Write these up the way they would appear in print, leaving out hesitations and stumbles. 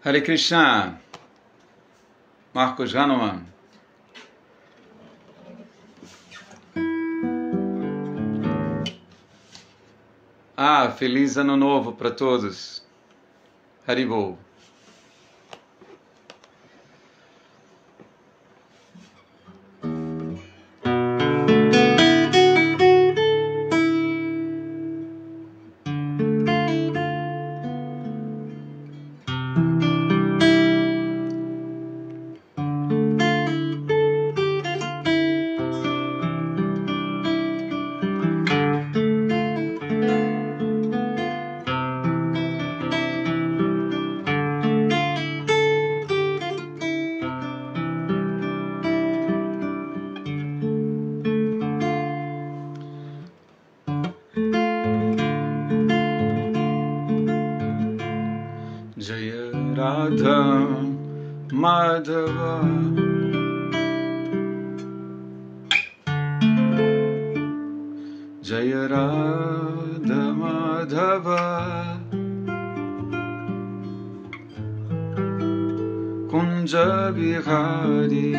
Hare Krishna, Marcos Hanuman. Feliz ano novo para todos. Haribol. Jaya Radha Madhava Jaya Radha Madhava Kunja Bihari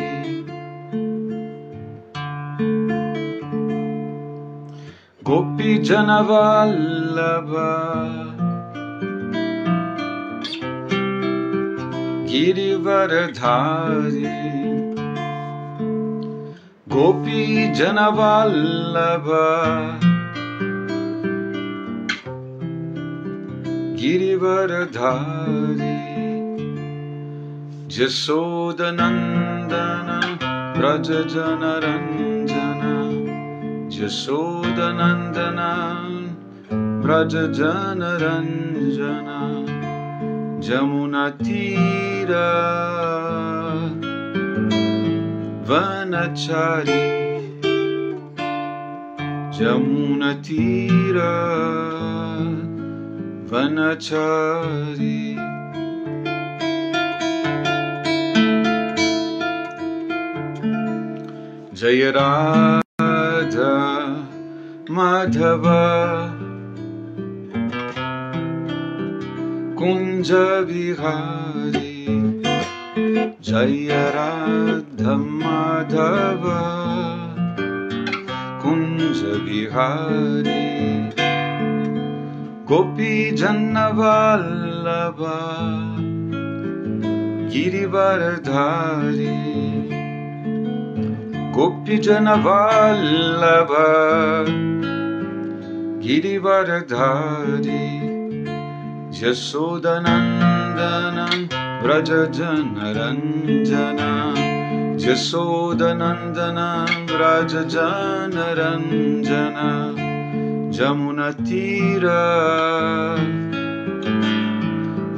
Gopi Janavallabha Girivaradhari Gopi Janavallabha Girivaradhari Jasodanandana Brajajanaranjana Jasodanandana Brajajanaranjana Jamuna Tira Vanachari Jamuna Tira Vanachari Jaya Radha Madhava Kunja Bihari Jaya Radha Madhava Kunja Bihari Gopi Janavallabha Girivaradhari Gopi Janavallabha Girivaradhari Jasodanandana Brajajanaranjana Jasodanandana Brajajanaranjana Jamuna Tira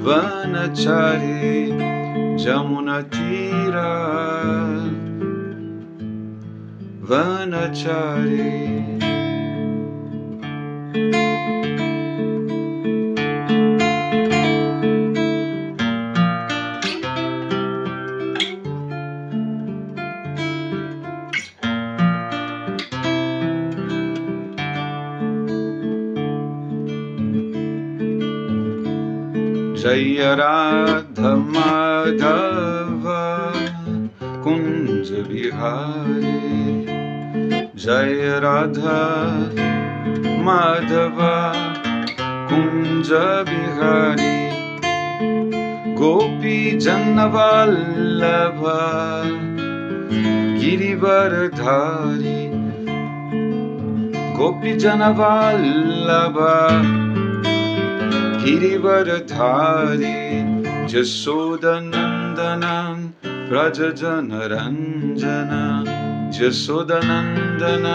Vanachari Jamuna Tira Vanachari Jaya Radha Madhava Kunja Bihari Jaya Radha Madhava Kunja Bihari Gopi Janavallabha Girivaradhari Gopi Janavallabha Girivaradhari Jasodanandana Brajajanaranjana Jasodanandana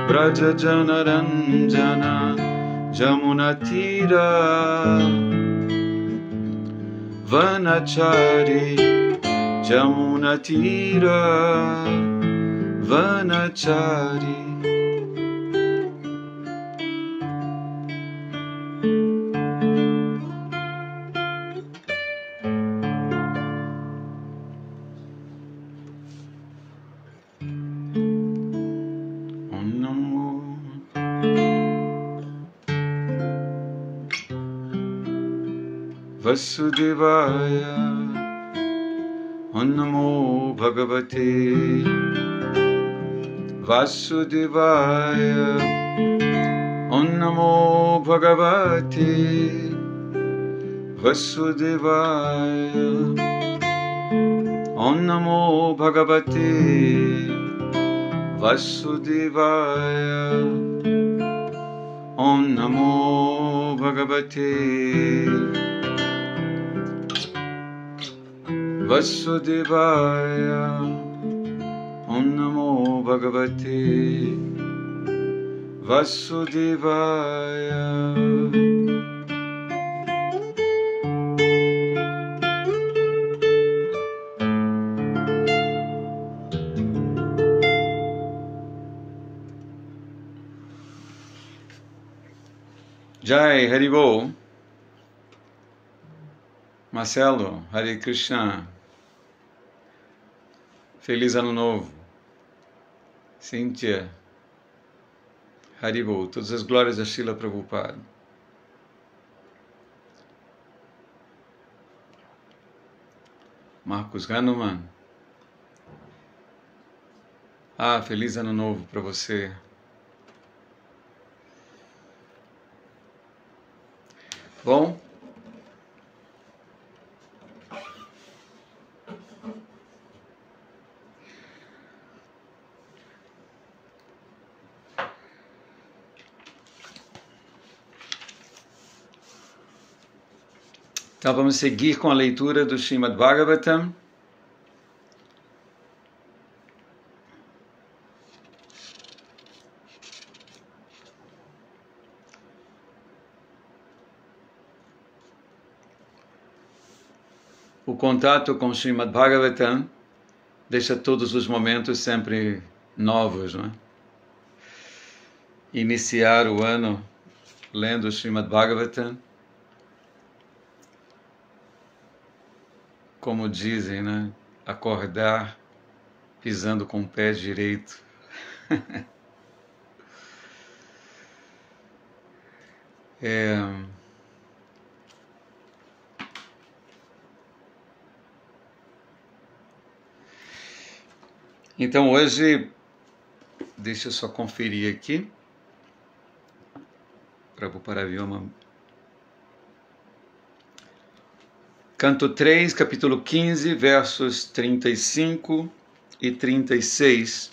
Brajajanaranjana Jamuna Tira Vanachari Jamuna Tira Vanachari Vasudevaya. Om Namo Bhagavate Vasudevaya. Om Namo Bhagavate Vasudevaya. Om Namo Bhagavate Vasudevaya. Om Namo Bhagavate Vasudevaya. Om Namo Bhagavate Vasudevaya. Jai, Haribol. Marcelo, Hare Krishna. Feliz Ano Novo. Cíntia, Haribol. Todas as glórias a Srila Prabhupada. Marcos Hanuman. Feliz Ano Novo para você. Bom, então vamos seguir com a leitura do Srimad Bhagavatam. O contato com o Srimad Bhagavatam deixa todos os momentos sempre novos, não é? Iniciar o ano lendo o Srimad Bhagavatam, como dizem, né? Acordar pisando com o pé direito. Então hoje, deixa eu só conferir aqui, Prabhupada Vyoma. Canto 3, capítulo 15, versos 35 e 36.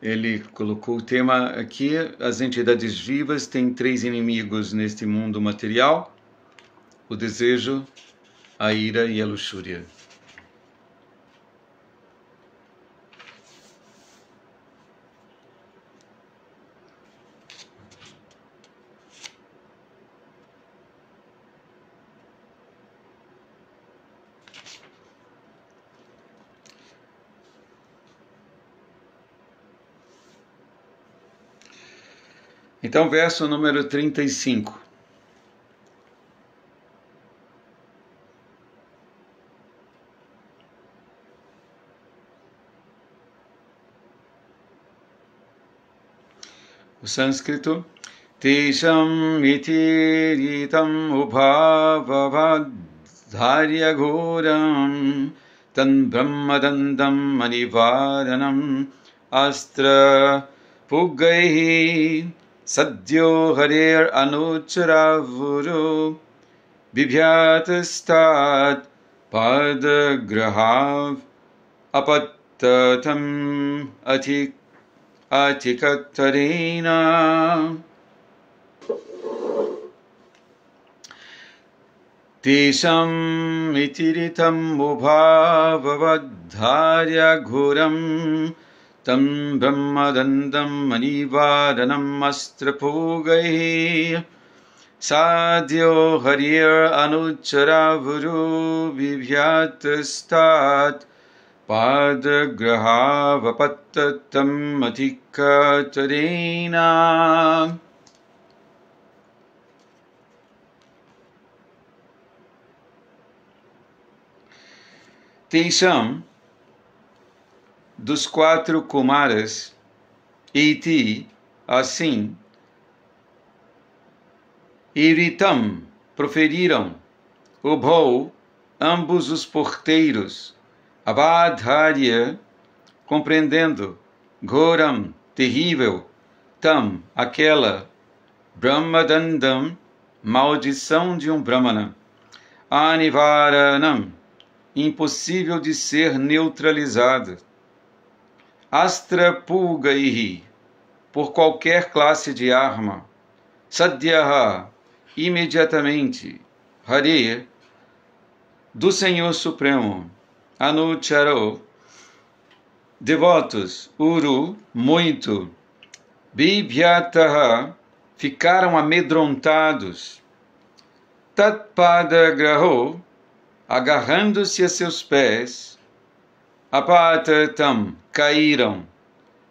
Ele colocou o tema aqui: as entidades vivas têm 3 inimigos neste mundo material: o desejo, a ira e a luxúria. Então, verso número 35. O sânscrito. Tesham itiritam ubhavavadharya ghoram tan brahmadandam manivaranam astra pugaihi Sadhyo harer anucharavuru bibhyatastat padagrahav apattatam atikattarena. Tesham itiritam ubhavavadharya ghuram tam brahmadandam manivaranam astrapugai sadhyo harir anucharavuru vibhyatastat padagrahavapatatam atikattarena. Tesham, dos 4 Kumaras, iti, assim, Iritam, proferiram, Ubhau, ambos os porteiros, Avadharya, compreendendo, Ghoram, terrível, Tam, aquela, Brahmadandam, maldição de um Brahmana, Anivaranam, impossível de ser neutralizado, Astra Pulgaihi, por qualquer classe de arma, Sadhyaha, imediatamente, Hare, do Senhor Supremo, Anucharo, devotos, Uru, muito, Bibhyataha, ficaram amedrontados, Tatpada Graho, agarrando-se a seus pés, Apatatam, caíram,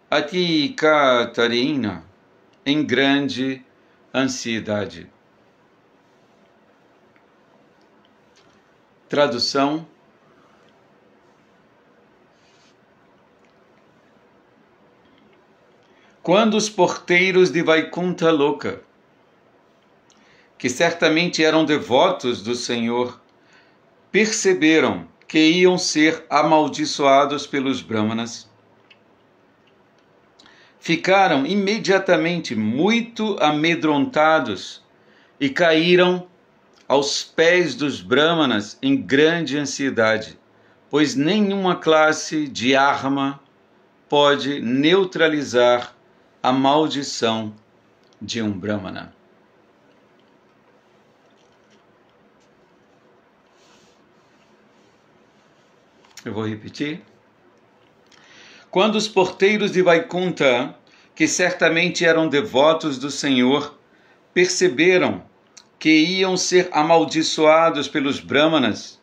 Atikatarina, em grande ansiedade. Tradução. Quando os porteiros de Vaikuntha Loka, que certamente eram devotos do Senhor, perceberam que iam ser amaldiçoados pelos Brahmanas, ficaram imediatamente muito amedrontados e caíram aos pés dos Brahmanas em grande ansiedade, pois nenhuma classe de arma pode neutralizar a maldição de um Brahmana. Eu vou repetir. Quando os porteiros de Vaikuntha, que certamente eram devotos do Senhor, perceberam que iam ser amaldiçoados pelos Brahmanas,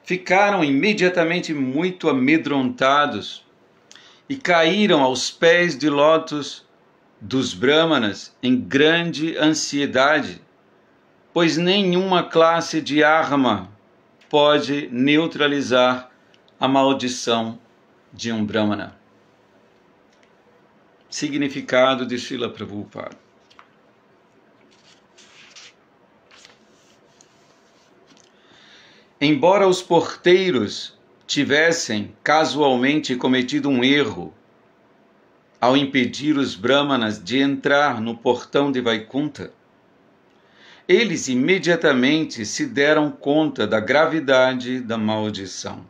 ficaram imediatamente muito amedrontados e caíram aos pés de lótus dos Brahmanas em grande ansiedade, pois nenhuma classe de arma pode neutralizar a maldição de um Brahmana. Significado de Srila Prabhupada. Embora os porteiros tivessem casualmente cometido um erro ao impedir os Brahmanas de entrar no portão de Vaikuntha, eles imediatamente se deram conta da gravidade da maldição.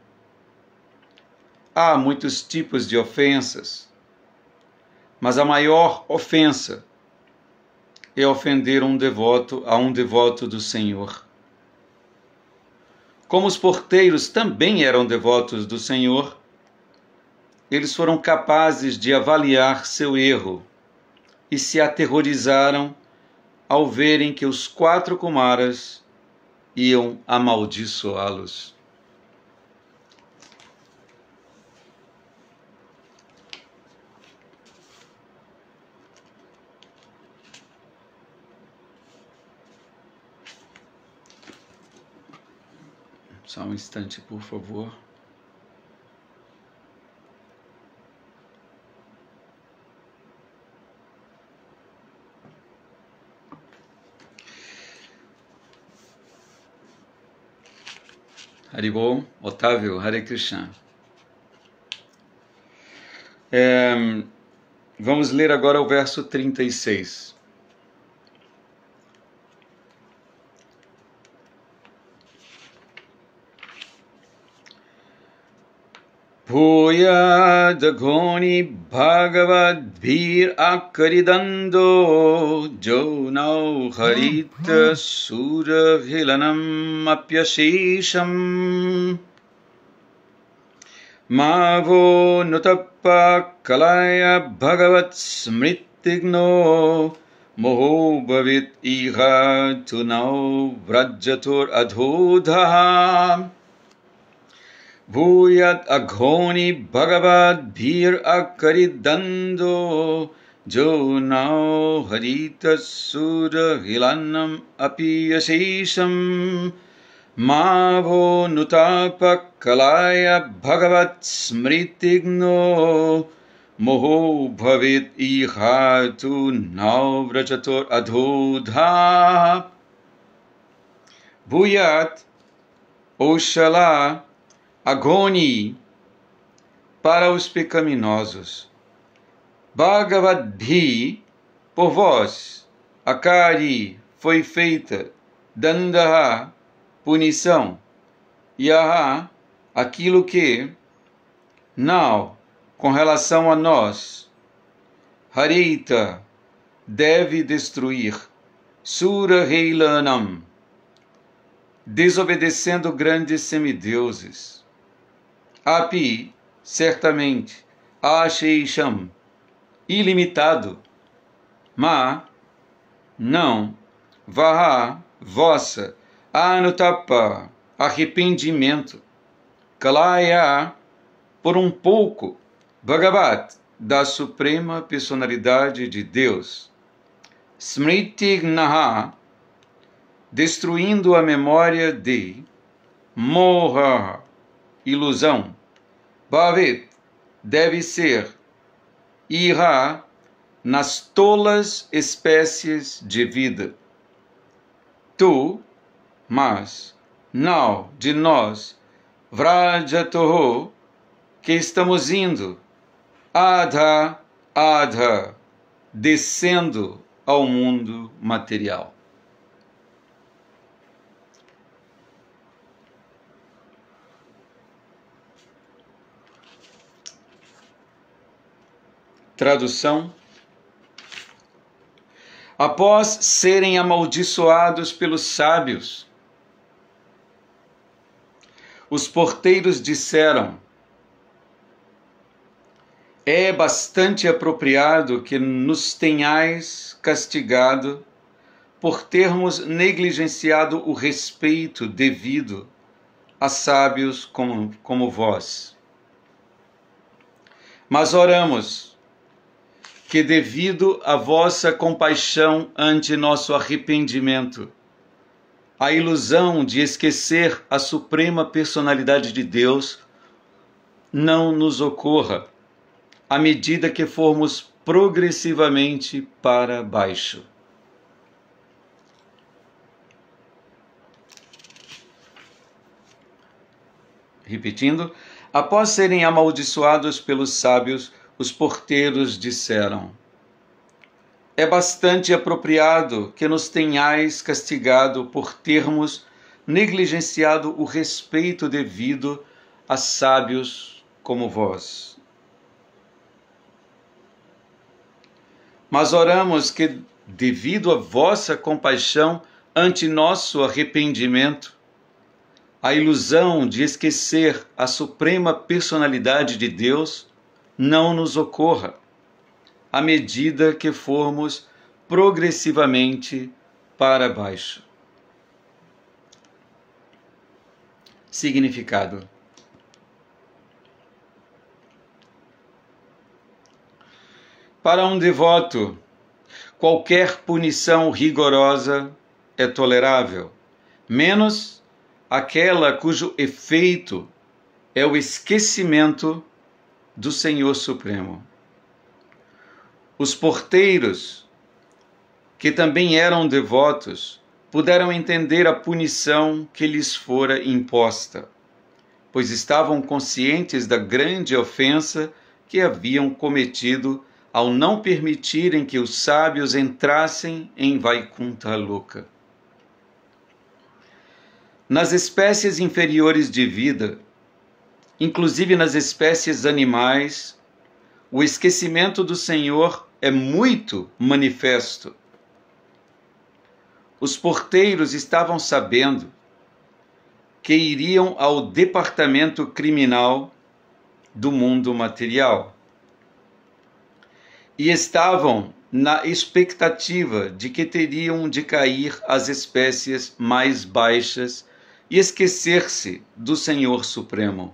Há muitos tipos de ofensas, mas a maior ofensa é ofender a um devoto do Senhor. Como os porteiros também eram devotos do Senhor, eles foram capazes de avaliar seu erro e se aterrorizaram ao verem que os 4 Kumaras iam amaldiçoá-los. Só um instante, por favor. Haribol, Otávio, Hare Krishna. Vamos ler agora o verso 36. Bhuyadagoni bhagavadbhir akaridando jonau harita suraghilanam apyashesham mavo nutappa kalaya bhagavat smritigno moho bhavit iha tunau vrajatur adhodha Bhuyat aghoni bhagavad bhir akaridando jonau harita sura hilanam api yashesham mavo nutapa kalaya bhagavat smritigno moho bhavit ihatu navrajator adhodha bhuyat Oxalá agoni para os pecaminosos. Bhagavadhi, por vós, Akari foi feita, Dandaha, punição, Yaha, aquilo que, não, com relação a nós, Harita, deve destruir, Sura Heilanam, desobedecendo grandes semideuses. Api, certamente, Asheisham, ilimitado. Ma, não, Vaha, vossa, Anutapa, arrependimento. Kalaya, por um pouco, Bhagavat, da Suprema Personalidade de Deus. Smritignaha, destruindo a memória de Moha, ilusão. Bhavit, deve ser. Ira, nas tolas espécies de vida. Tu, mas, não, de nós, Vrajatoho, que estamos indo, Adha, Adha, descendo ao mundo material. Tradução: após serem amaldiçoados pelos sábios, os porteiros disseram: é bastante apropriado que nos tenhais castigado por termos negligenciado o respeito devido a sábios como vós. Mas oramos que, devido à vossa compaixão ante nosso arrependimento, a ilusão de esquecer a suprema personalidade de Deus não nos ocorra, à medida que formos progressivamente para baixo. Repetindo, após serem amaldiçoados pelos sábios, os porteiros disseram: é bastante apropriado que nos tenhais castigado por termos negligenciado o respeito devido a sábios como vós. Mas oramos que, devido à vossa compaixão ante nosso arrependimento, a ilusão de esquecer a suprema personalidade de Deus não nos ocorra, à medida que formos progressivamente para baixo. Significado: para um devoto, qualquer punição rigorosa é tolerável, menos aquela cujo efeito é o esquecimento do Senhor Supremo. Os porteiros, que também eram devotos, puderam entender a punição que lhes fora imposta, pois estavam conscientes da grande ofensa que haviam cometido ao não permitirem que os sábios entrassem em Vaikuntha Loka. Nas espécies inferiores de vida, inclusive nas espécies animais, o esquecimento do Senhor é muito manifesto. Os porteiros estavam sabendo que iriam ao departamento criminal do mundo material e estavam na expectativa de que teriam de cair as espécies mais baixas e esquecer-se do Senhor Supremo.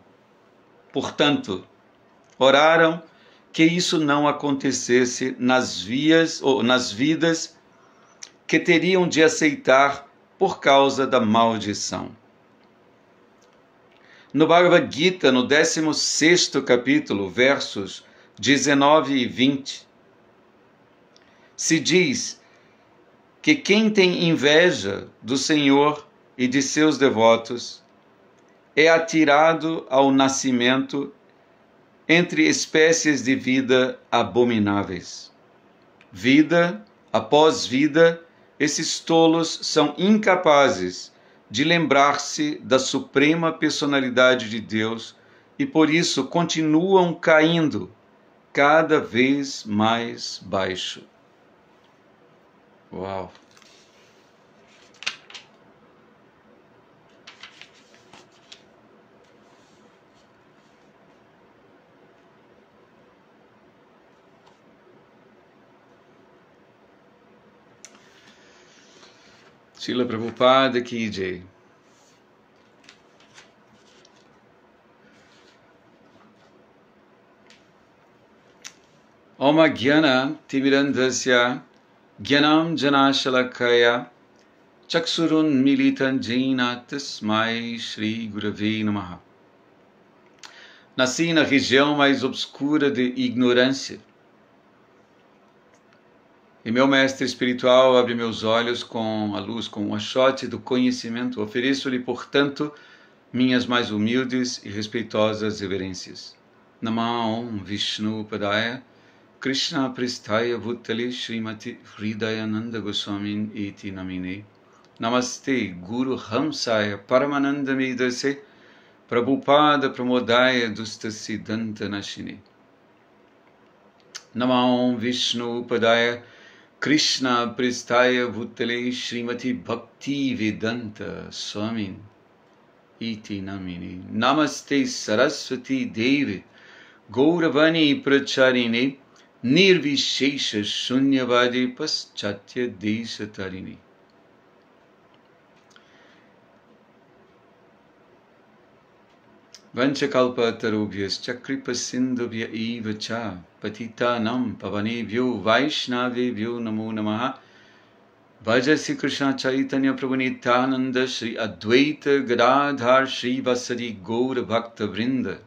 Portanto, oraram que isso não acontecesse nas vidas que teriam de aceitar por causa da maldição. No Bhagavad Gita, no 16º capítulo, versos 19 e 20, se diz que quem tem inveja do Senhor e de seus devotos é atirado ao nascimento entre espécies de vida abomináveis. Vida após vida, esses tolos são incapazes de lembrar-se da suprema personalidade de Deus e por isso continuam caindo cada vez mais baixo. Uau! Srila Prabhupada Ki Jai. Oma Jnana Timirandasya Jnanam Janashalakaya Chaksurun Militan Jena Tasmai Shri Gurave Namaha. Nasci na região mais obscura de ignorância. E meu mestre espiritual abre meus olhos com a luz, com o achote do conhecimento. Ofereço-lhe, portanto, minhas mais humildes e respeitosas reverências. Namaon Vishnu Padaya Krishna Pristaya Bhutale Srimati Hridayananda Goswamin Iti Namine. Namaste Guru Hamsaya Paramananda Medase Prabhupada Pramodaya Dustasiddhanta Nashine. Namaon Vishnu Padaya Krishna Pristaya Bhutale Srimati Bhakti Vedanta Swamin Iti Namini. Namaste Saraswati Devi Gauravani Pracharini Nirvishesha Shunyavadi Paschatya Desatarini. Vanchakalpatarubhyas Chakripasindhubhya eva cha Patitanam Pavanebhyo Vaishnavebhyo Namo Namaha. Vajasi Krishna Chaitanya Prabhu Nityananda Shri Advaita Gadadhar Shri Vasadi Gaura Bhakta Vrinda.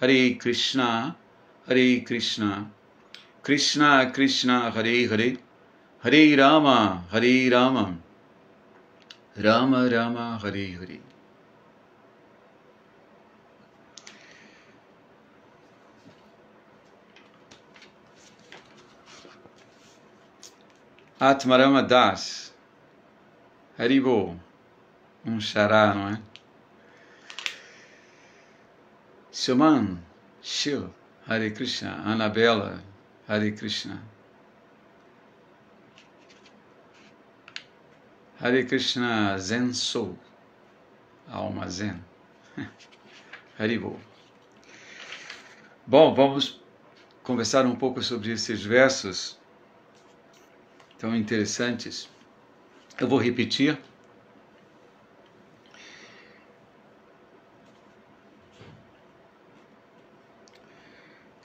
Hare Krishna, Hare Krishna, Krishna Krishna Hare Hare, Hare Rama, Hare Rama, Rama Rama Hare Hare. Atmarama Das, Haribo, xará, não é? Suman, Shil, Hare Krishna, Anabela, Hare Krishna. Hare Krishna Zen Soul, alma Zen. Haribo. Bom, vamos conversar um pouco sobre esses versos tão interessantes. Eu vou repetir.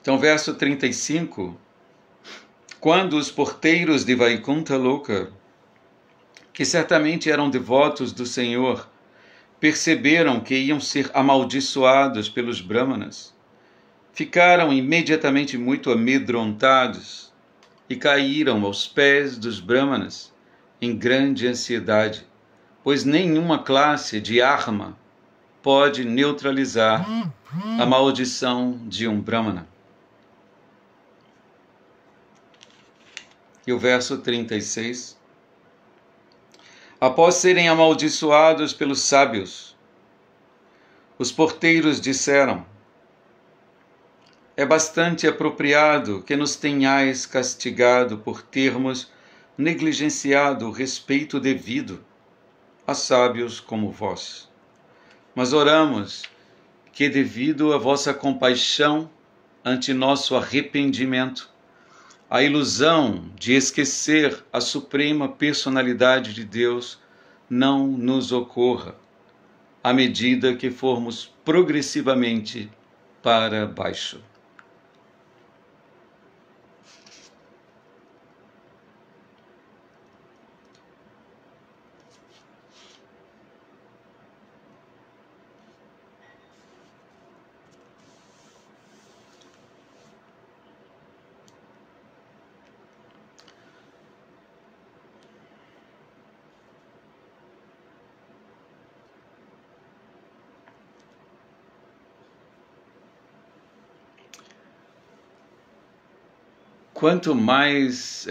Então, verso 35. Quando os porteiros de Vaikuntha Loka, que certamente eram devotos do Senhor, perceberam que iam ser amaldiçoados pelos Brahmanas, ficaram imediatamente muito amedrontados e caíram aos pés dos Brahmanas em grande ansiedade, pois nenhuma classe de arma pode neutralizar a maldição de um Brahmana. E o verso 36. Após serem amaldiçoados pelos sábios, os porteiros disseram: é bastante apropriado que nos tenhais castigado por termos negligenciado o respeito devido a sábios como vós. Mas oramos que, devido à vossa compaixão ante nosso arrependimento, a ilusão de esquecer a suprema personalidade de Deus não nos ocorra, à medida que formos progressivamente para baixo. quanto mais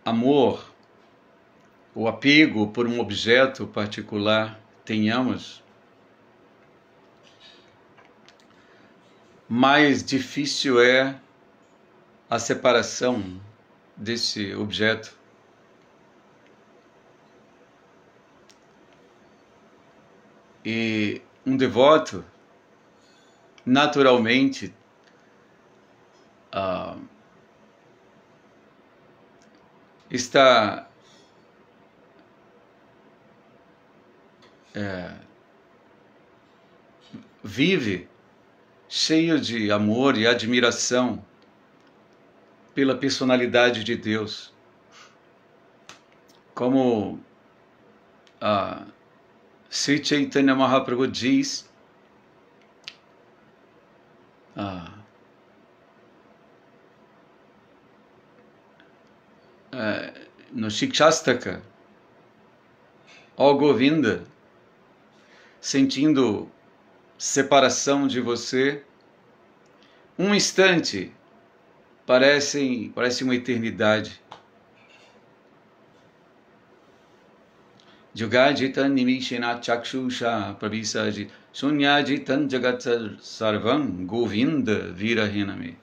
amor ou apego por um objeto particular tenhamos, mais difícil é a separação desse objeto. E um devoto, naturalmente, está vive cheio de amor e admiração pela personalidade de Deus. Como Sri Chaitanya Mahaprabhu diz, no Shikshastaka, ó Govinda, sentindo separação de você, um instante parece uma eternidade. Jugajitan nimishena chakshusha pravisaji sunyajitan jagat sarvam Govinda virahiname.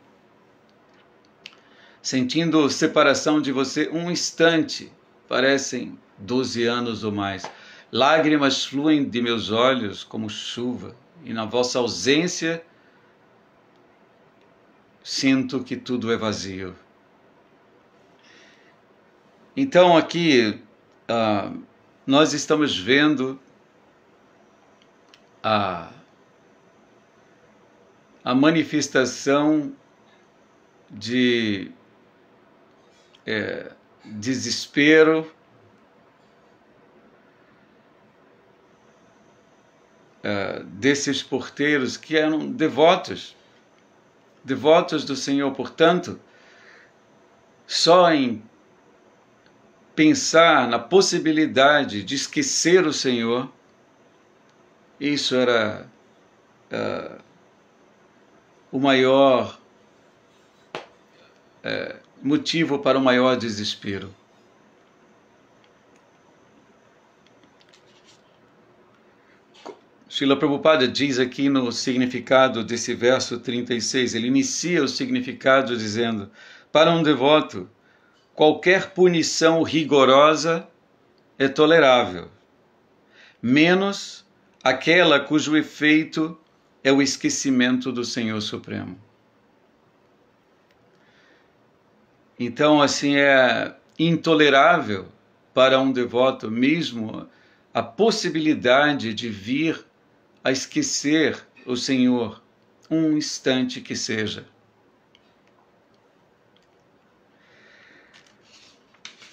Sentindo separação de você, um instante parecem 12 anos ou mais. Lágrimas fluem de meus olhos como chuva, e na vossa ausência sinto que tudo é vazio. Então aqui nós estamos vendo a manifestação de desespero, desses porteiros que eram devotos do Senhor. Portanto, só em pensar na possibilidade de esquecer o Senhor, isso era o maior motivo para o maior desespero. Srila Prabhupada diz aqui no significado desse verso 36, ele inicia o significado dizendo: para um devoto, qualquer punição rigorosa é tolerável, menos aquela cujo efeito é o esquecimento do Senhor Supremo. Então, assim, é intolerável para um devoto mesmo a possibilidade de vir a esquecer o Senhor, um instante que seja.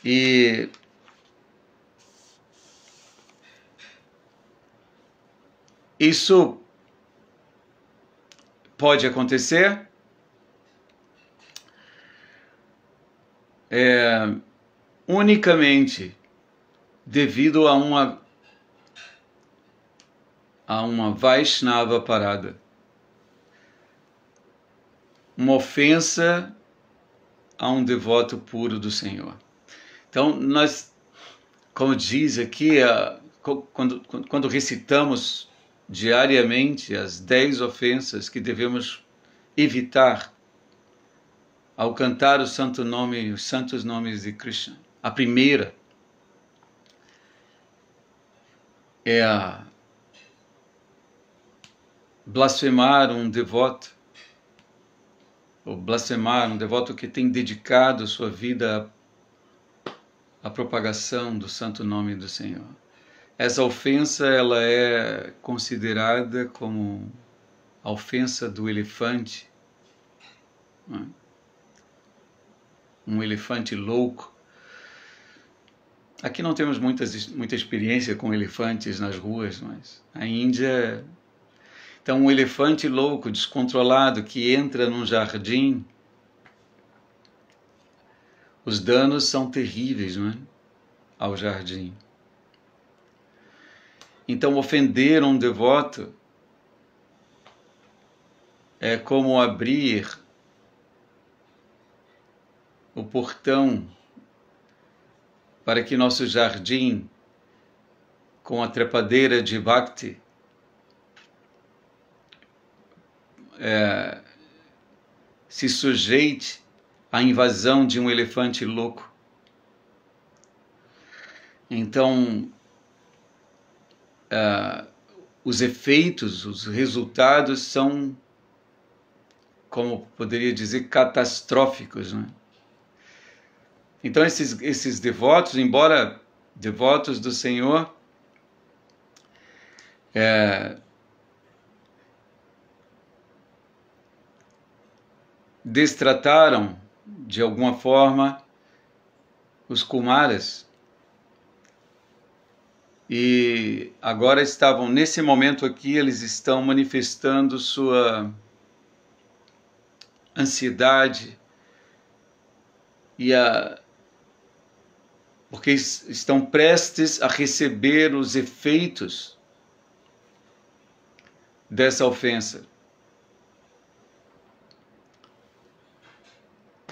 E isso pode acontecer unicamente devido a uma Vaishnava parada, uma ofensa a um devoto puro do Senhor. Então, nós, como diz aqui, quando recitamos diariamente as 10 ofensas que devemos evitar ao cantar o santo nome, os santos nomes de Krishna, a primeira é a blasfemar um devoto, ou blasfemar um devoto que tem dedicado sua vida à propagação do santo nome do Senhor. Essa ofensa, ela é considerada como a ofensa do elefante, não é? Um elefante louco. Aqui não temos muita experiência com elefantes nas ruas, mas a Índia... Então, um elefante louco, descontrolado, que entra num jardim, os danos são terríveis, não é? Ao jardim. Então, ofender um devoto é como abrir o portão para que nosso jardim, com a trepadeira de Bhakti, se sujeite à invasão de um elefante louco. Então, os efeitos, os resultados são, como poderia dizer, catastróficos, né? Então, esses devotos, embora devotos do Senhor, destrataram, de alguma forma, os Kumaras, e agora estavam, nesse momento aqui, eles estão manifestando sua ansiedade, porque estão prestes a receber os efeitos dessa ofensa.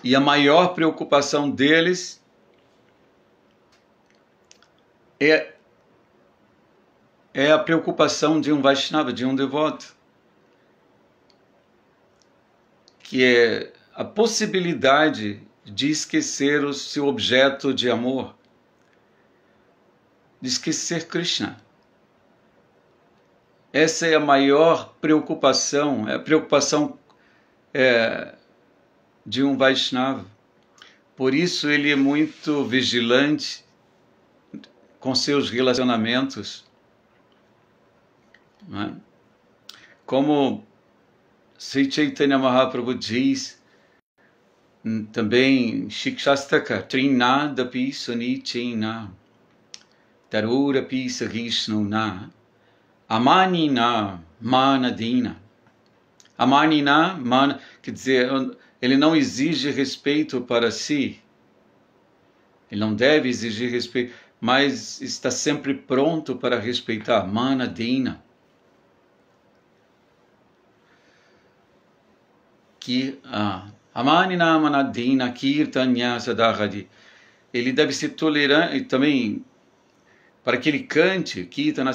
E a maior preocupação deles é a preocupação de um Vaishnava, de um devoto, que é a possibilidade de esquecer o seu objeto de amor, de esquecer Krishna. Essa é a maior preocupação, é a preocupação de um Vaishnava. Por isso ele é muito vigilante com seus relacionamentos, não é? Como Sri Chaitanya Mahaprabhu diz, também Shikshastaka, Trinadapi Sunichena, Tarurapi Sahishnuna, Amanina Manadina. Amanina, quer dizer, ele não exige respeito para si, ele não deve exigir respeito, mas está sempre pronto para respeitar. Manadina. Amanina Manadina Kirtanya Sadahadi. Ele deve ser tolerante também para que ele cante Kirtana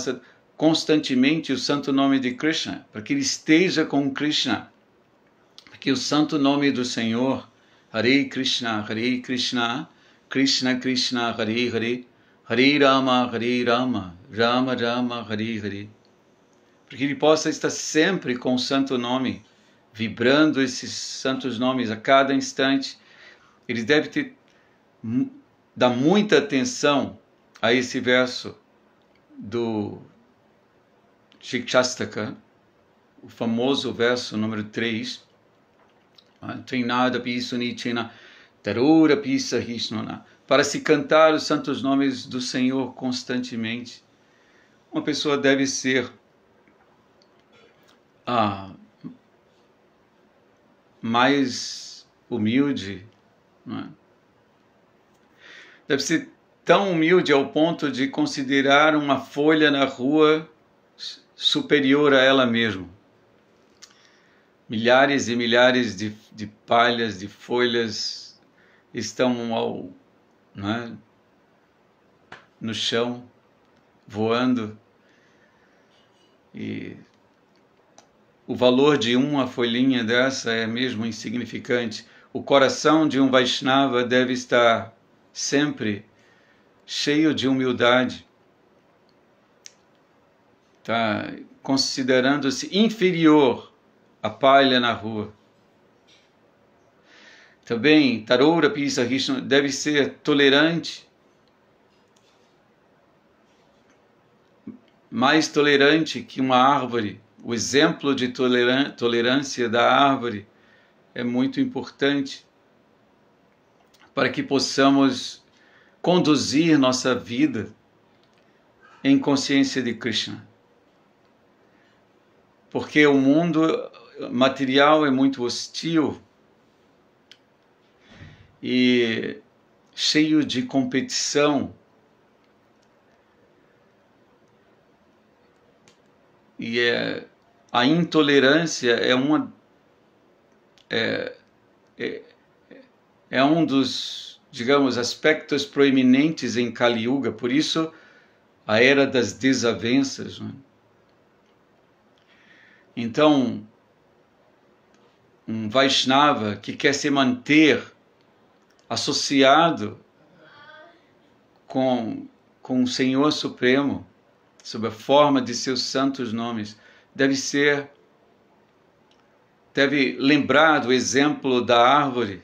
constantemente o santo nome de Krishna, para que ele esteja com Krishna, porque o santo nome do Senhor, Hare Krishna, Krishna Krishna, Hare Hare, Hare Rama, Rama Rama, Hare Hare, porque ele possa estar sempre com o santo nome, vibrando esses santos nomes a cada instante. Ele deve dar muita atenção a esse verso do Shikshastaka, o famoso verso número 3, Trinadapi Sunichena Tarurapi Sahishnuna, para se cantar os santos nomes do Senhor constantemente. Uma pessoa deve ser mais humilde, não é? Deve ser tão humilde ao ponto de considerar uma folha na rua superior a ela mesma. Milhares e milhares de palhas, de folhas estão não é, no chão, voando, e o valor de uma folhinha dessa é mesmo insignificante. O coração de um Vaishnava deve estar sempre cheio de humildade, tá considerando-se inferior à palha na rua. Também, Tarurapi Sahishnuna deve ser tolerante, mais tolerante que uma árvore. O exemplo de tolerância da árvore é muito importante para que possamos conduzir nossa vida em consciência de Krishna. Porque o mundo material é muito hostil e cheio de competição. a intolerância é um dos, digamos, aspectos proeminentes em Kali Yuga, por isso a era das desavenças, né? Então, um Vaishnava que quer se manter associado com o Senhor Supremo, sob a forma de seus santos nomes, deve lembrar do exemplo da árvore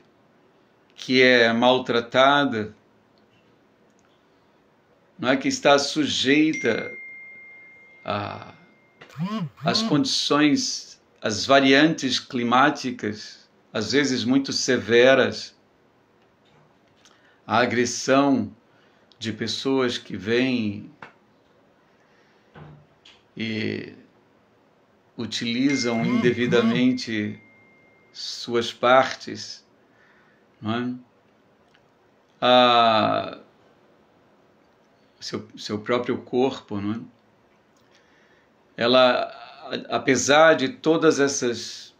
que é maltratada, não é, que está sujeita às condições, às variantes climáticas, às vezes muito severas, à agressão de pessoas que vêm e utilizam indevidamente suas partes, não é? Seu próprio corpo, não é? Ela, apesar de todas essas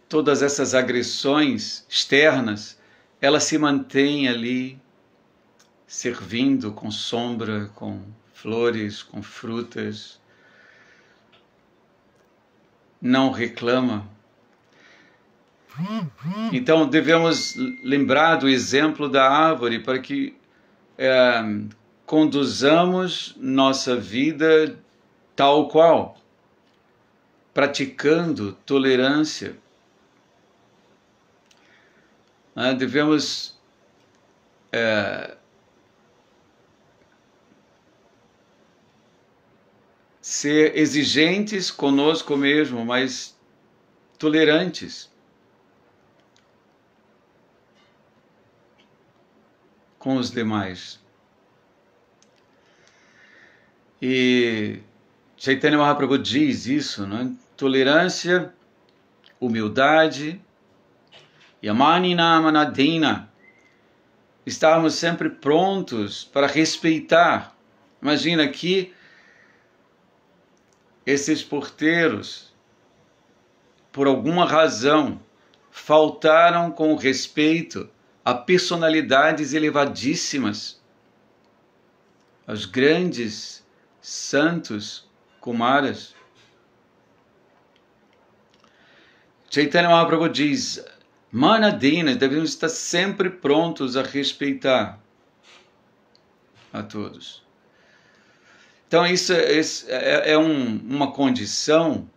todas essas agressões externas, ela se mantém ali servindo com sombra, com flores, com frutas, não reclama. Então devemos lembrar do exemplo da árvore para que conduzamos nossa vida tal qual, praticando tolerância. Devemos ser exigentes conosco mesmo, mas tolerantes com os demais. E Chaitanya Mahaprabhu diz isso, né? Tolerância, humildade, Yamani Namanadina, estarmos sempre prontos para respeitar. Imagina aqui esses porteiros, por alguma razão, faltaram com respeito a personalidades elevadíssimas, aos grandes santos Kumaras. Chaitanya Mahaprabhu diz, Manadina, devemos estar sempre prontos a respeitar a todos. Então isso é uma condição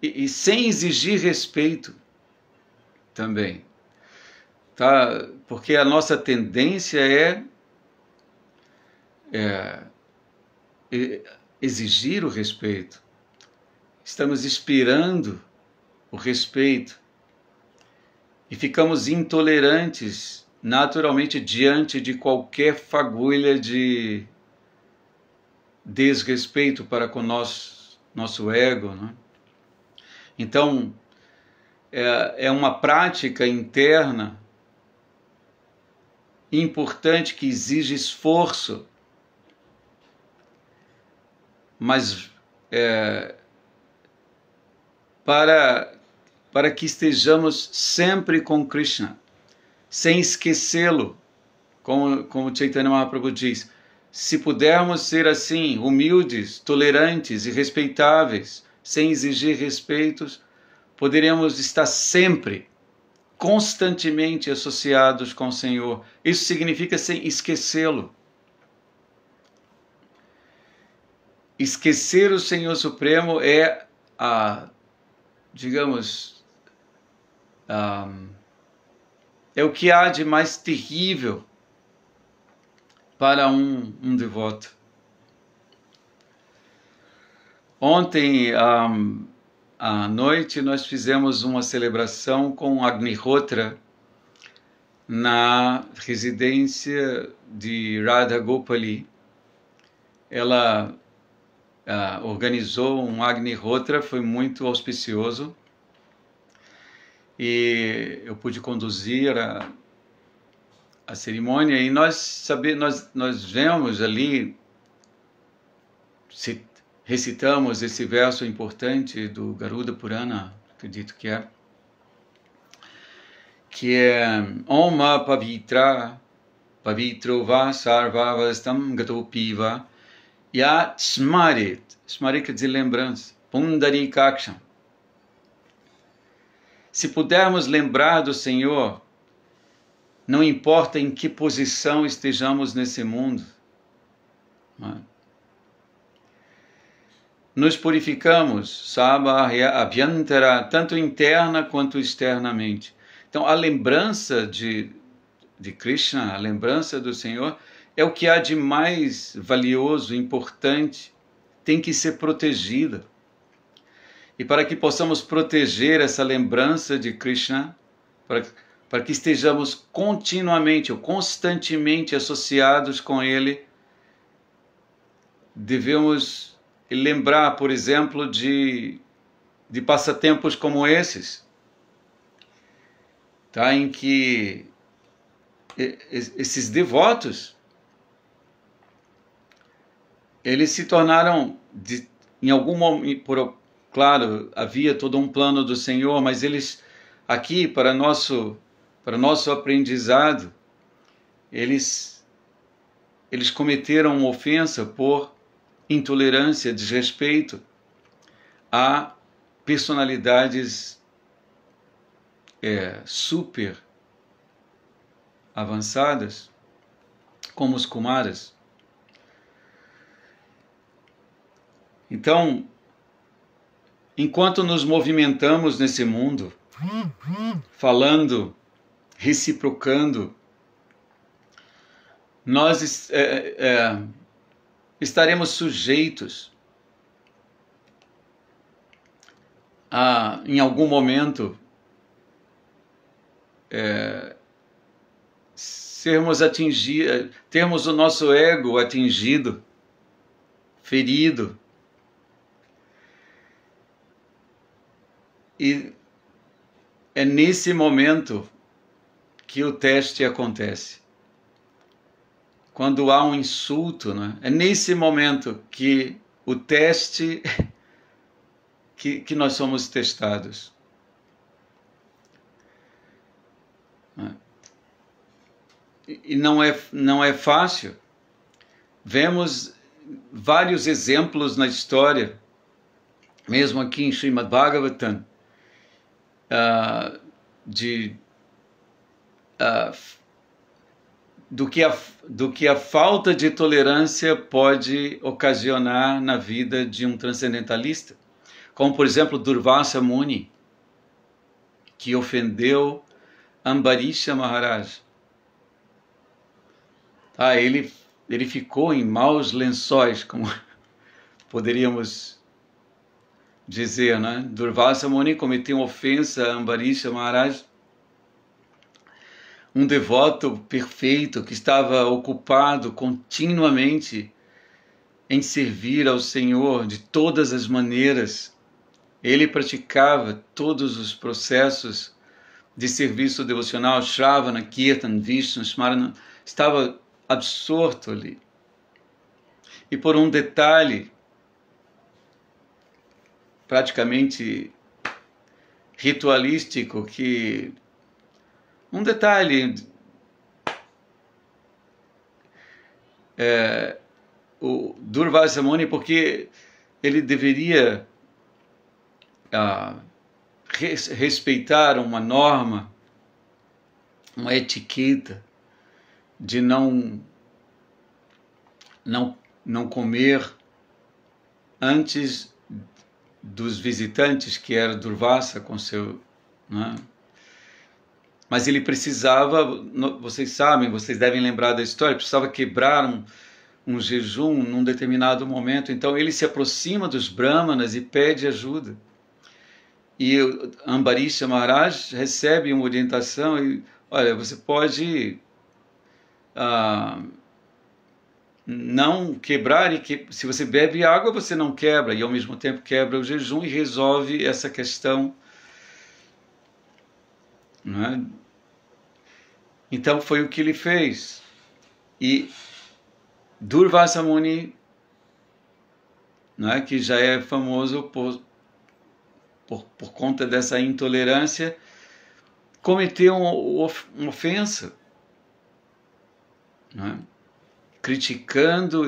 e sem exigir respeito também, tá? Porque a nossa tendência é exigir o respeito. Estamos esperando o respeito e ficamos intolerantes naturalmente diante de qualquer fagulha de desrespeito para com nosso ego, né? Então, é uma prática interna importante que exige esforço, mas para que estejamos sempre com Krishna, sem esquecê-lo, como Chaitanya Mahaprabhu diz. Se pudermos ser assim, humildes, tolerantes e respeitáveis, sem exigir respeitos, poderemos estar sempre, constantemente associados com o Senhor. Isso significa sem esquecê-lo. Esquecer o Senhor Supremo é é o que há de mais terrível para um devoto. Ontem à noite nós fizemos uma celebração com Agnihotra na residência de Radha Gopali. Ela organizou um Agnihotra, foi muito auspicioso, e eu pude conduzir a cerimônia, e nós vemos ali, recitamos esse verso importante do Garuda Purana, acredito que é Oma Pavitra, Pavitro va sarvavastam gatopiva, yat smarit, smarit quer dizer lembrança, pundarikaksham. Se pudermos lembrar do Senhor, não importa em que posição estejamos nesse mundo, nos purificamos, sabhya abhyantara, tanto interna quanto externamente. Então, a lembrança de Krishna, a lembrança do Senhor, é o que há de mais valioso, importante, tem que ser protegida. E para que possamos proteger essa lembrança de Krishna, para que estejamos continuamente ou constantemente associados com Ele, devemos lembrar, por exemplo, de passatempos como esses, tá? Em que esses devotos, eles se tornaram, em algum momento, claro, havia todo um plano do Senhor, mas eles, aqui, para nosso aprendizado, eles cometeram uma ofensa por intolerância, desrespeito a personalidades super avançadas, como os Kumaras. Então, enquanto nos movimentamos nesse mundo, falando, reciprocando, nós estaremos sujeitos a, em algum momento, termos o nosso ego atingido, ferido. E é nesse momento que o teste acontece. Quando há um insulto, né? É nesse momento que o teste, que nós somos testados. E não é fácil. Vemos vários exemplos na história, mesmo aqui em Srimad Bhagavatam, do que a falta de tolerância pode ocasionar na vida de um transcendentalista. Como, por exemplo, Durvasa Muni, que ofendeu Ambarisha Maharaj. Ele ficou em maus lençóis, como poderíamos dizer, né? Durvasa Muni cometeu uma ofensa a Ambarisha Maharaj, um devoto perfeito que estava ocupado continuamente em servir ao Senhor de todas as maneiras. Ele praticava todos os processos de serviço devocional, Shravana, Kirtan, Vishnu, Smarana, estava absorto ali. E por um detalhe praticamente ritualístico, um detalhe, o Durvasa Muni, porque ele deveria respeitar uma norma, uma etiqueta de não comer antes dos visitantes, que era Durvasa com seu... Né? Mas ele precisava, vocês sabem, vocês devem lembrar da história, precisava quebrar um jejum num determinado momento. Então ele se aproxima dos brahmanas e pede ajuda. E Ambarisha Maharaj recebe uma orientação e, olha, você pode não quebrar, se você bebe água você não quebra, e ao mesmo tempo quebra o jejum e resolve essa questão, não é? Então foi o que ele fez. E Durvasa Muni, né, que já é famoso por conta dessa intolerância, cometeu uma ofensa, né, criticando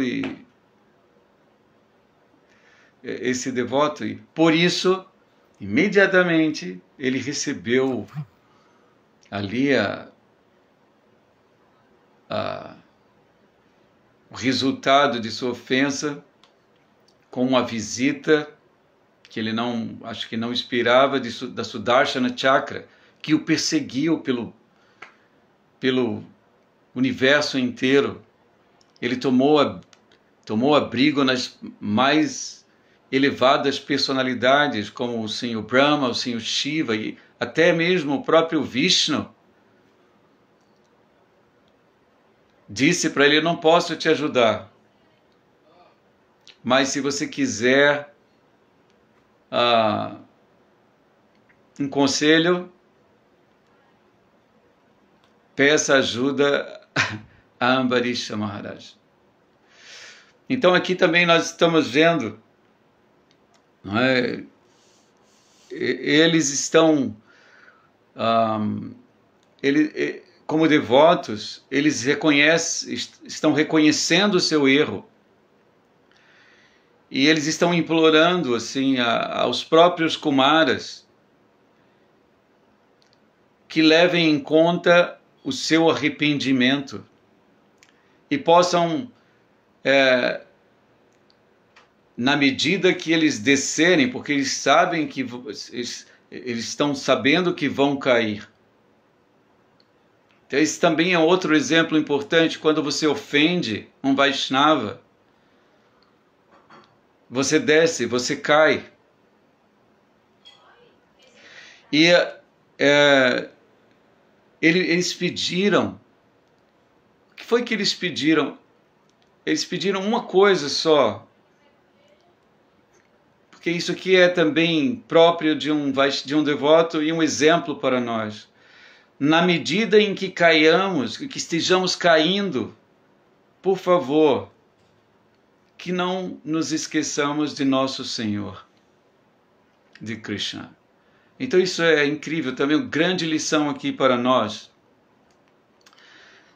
esse devoto, e por isso, imediatamente, ele recebeu ali o resultado de sua ofensa, com uma visita que ele acho que não esperava, da Sudarshana Chakra, que o perseguiu pelo universo inteiro. Ele tomou abrigo nas mais elevadas personalidades, como o Senhor Brahma, o Senhor Shiva e até mesmo o próprio Vishnu. Disse para ele: eu não posso te ajudar, mas se você quiser um conselho, peça ajuda a Ambarisha Maharaj. Então aqui também nós estamos vendo, não é? Eles estão, como devotos, eles estão reconhecendo o seu erro. E eles estão implorando assim aos próprios Kumaras que levem em conta o seu arrependimento e possam, na medida que eles descerem, porque eles sabem que eles estão sabendo que vão cair. Então, esse também é outro exemplo importante. Quando você ofende um Vaishnava, você desce, você cai. E eles pediram. O que foi que eles pediram? Eles pediram uma coisa só. Porque isso aqui é também próprio de um devoto e um exemplo para nós. Na medida em que caiamos, que estejamos caindo, por favor, que não nos esqueçamos de nosso Senhor, de Krishna. Então isso é incrível, também uma grande lição aqui para nós.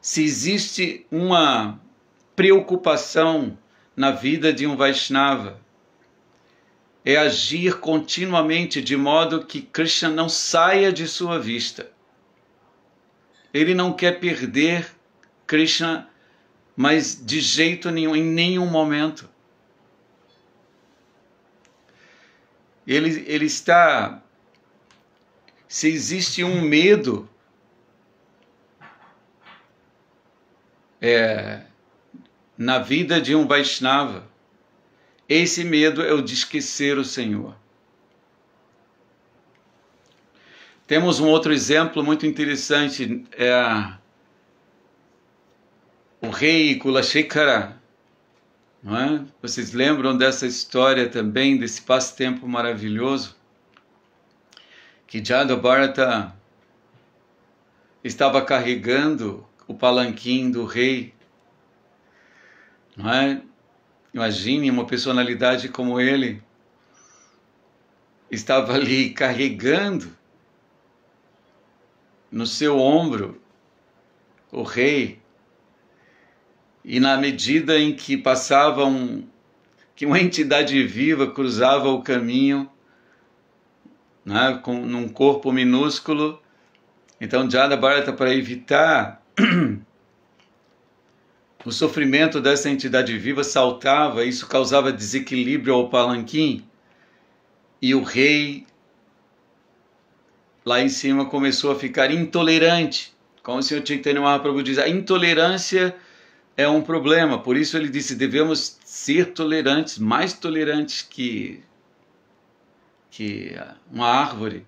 Se existe uma preocupação na vida de um Vaishnava, é agir continuamente de modo que Krishna não saia de sua vista. Ele não quer perder Krishna, mas de jeito nenhum, em nenhum momento. Ele está... Se existe um medo na vida de um Vaishnava, esse medo é o de esquecer o Senhor. Temos um outro exemplo muito interessante, o rei Kulashekara. Não é? Vocês lembram dessa história também, desse passatempo maravilhoso? Que Jadabharata estava carregando o palanquim do rei. Não é? Imagine uma personalidade como ele. Estava ali carregando no seu ombro o rei. E na medida em que que uma entidade viva cruzava o caminho, né, num corpo minúsculo, então Jadabharata, para evitar o sofrimento dessa entidade viva, saltava, isso causava desequilíbrio ao palanquim, e o rei lá em cima começou a ficar intolerante, como o Sr. Chaitanya Mahaprabhu diz, a intolerância é um problema, por isso ele disse, devemos ser tolerantes, mais tolerantes que uma árvore.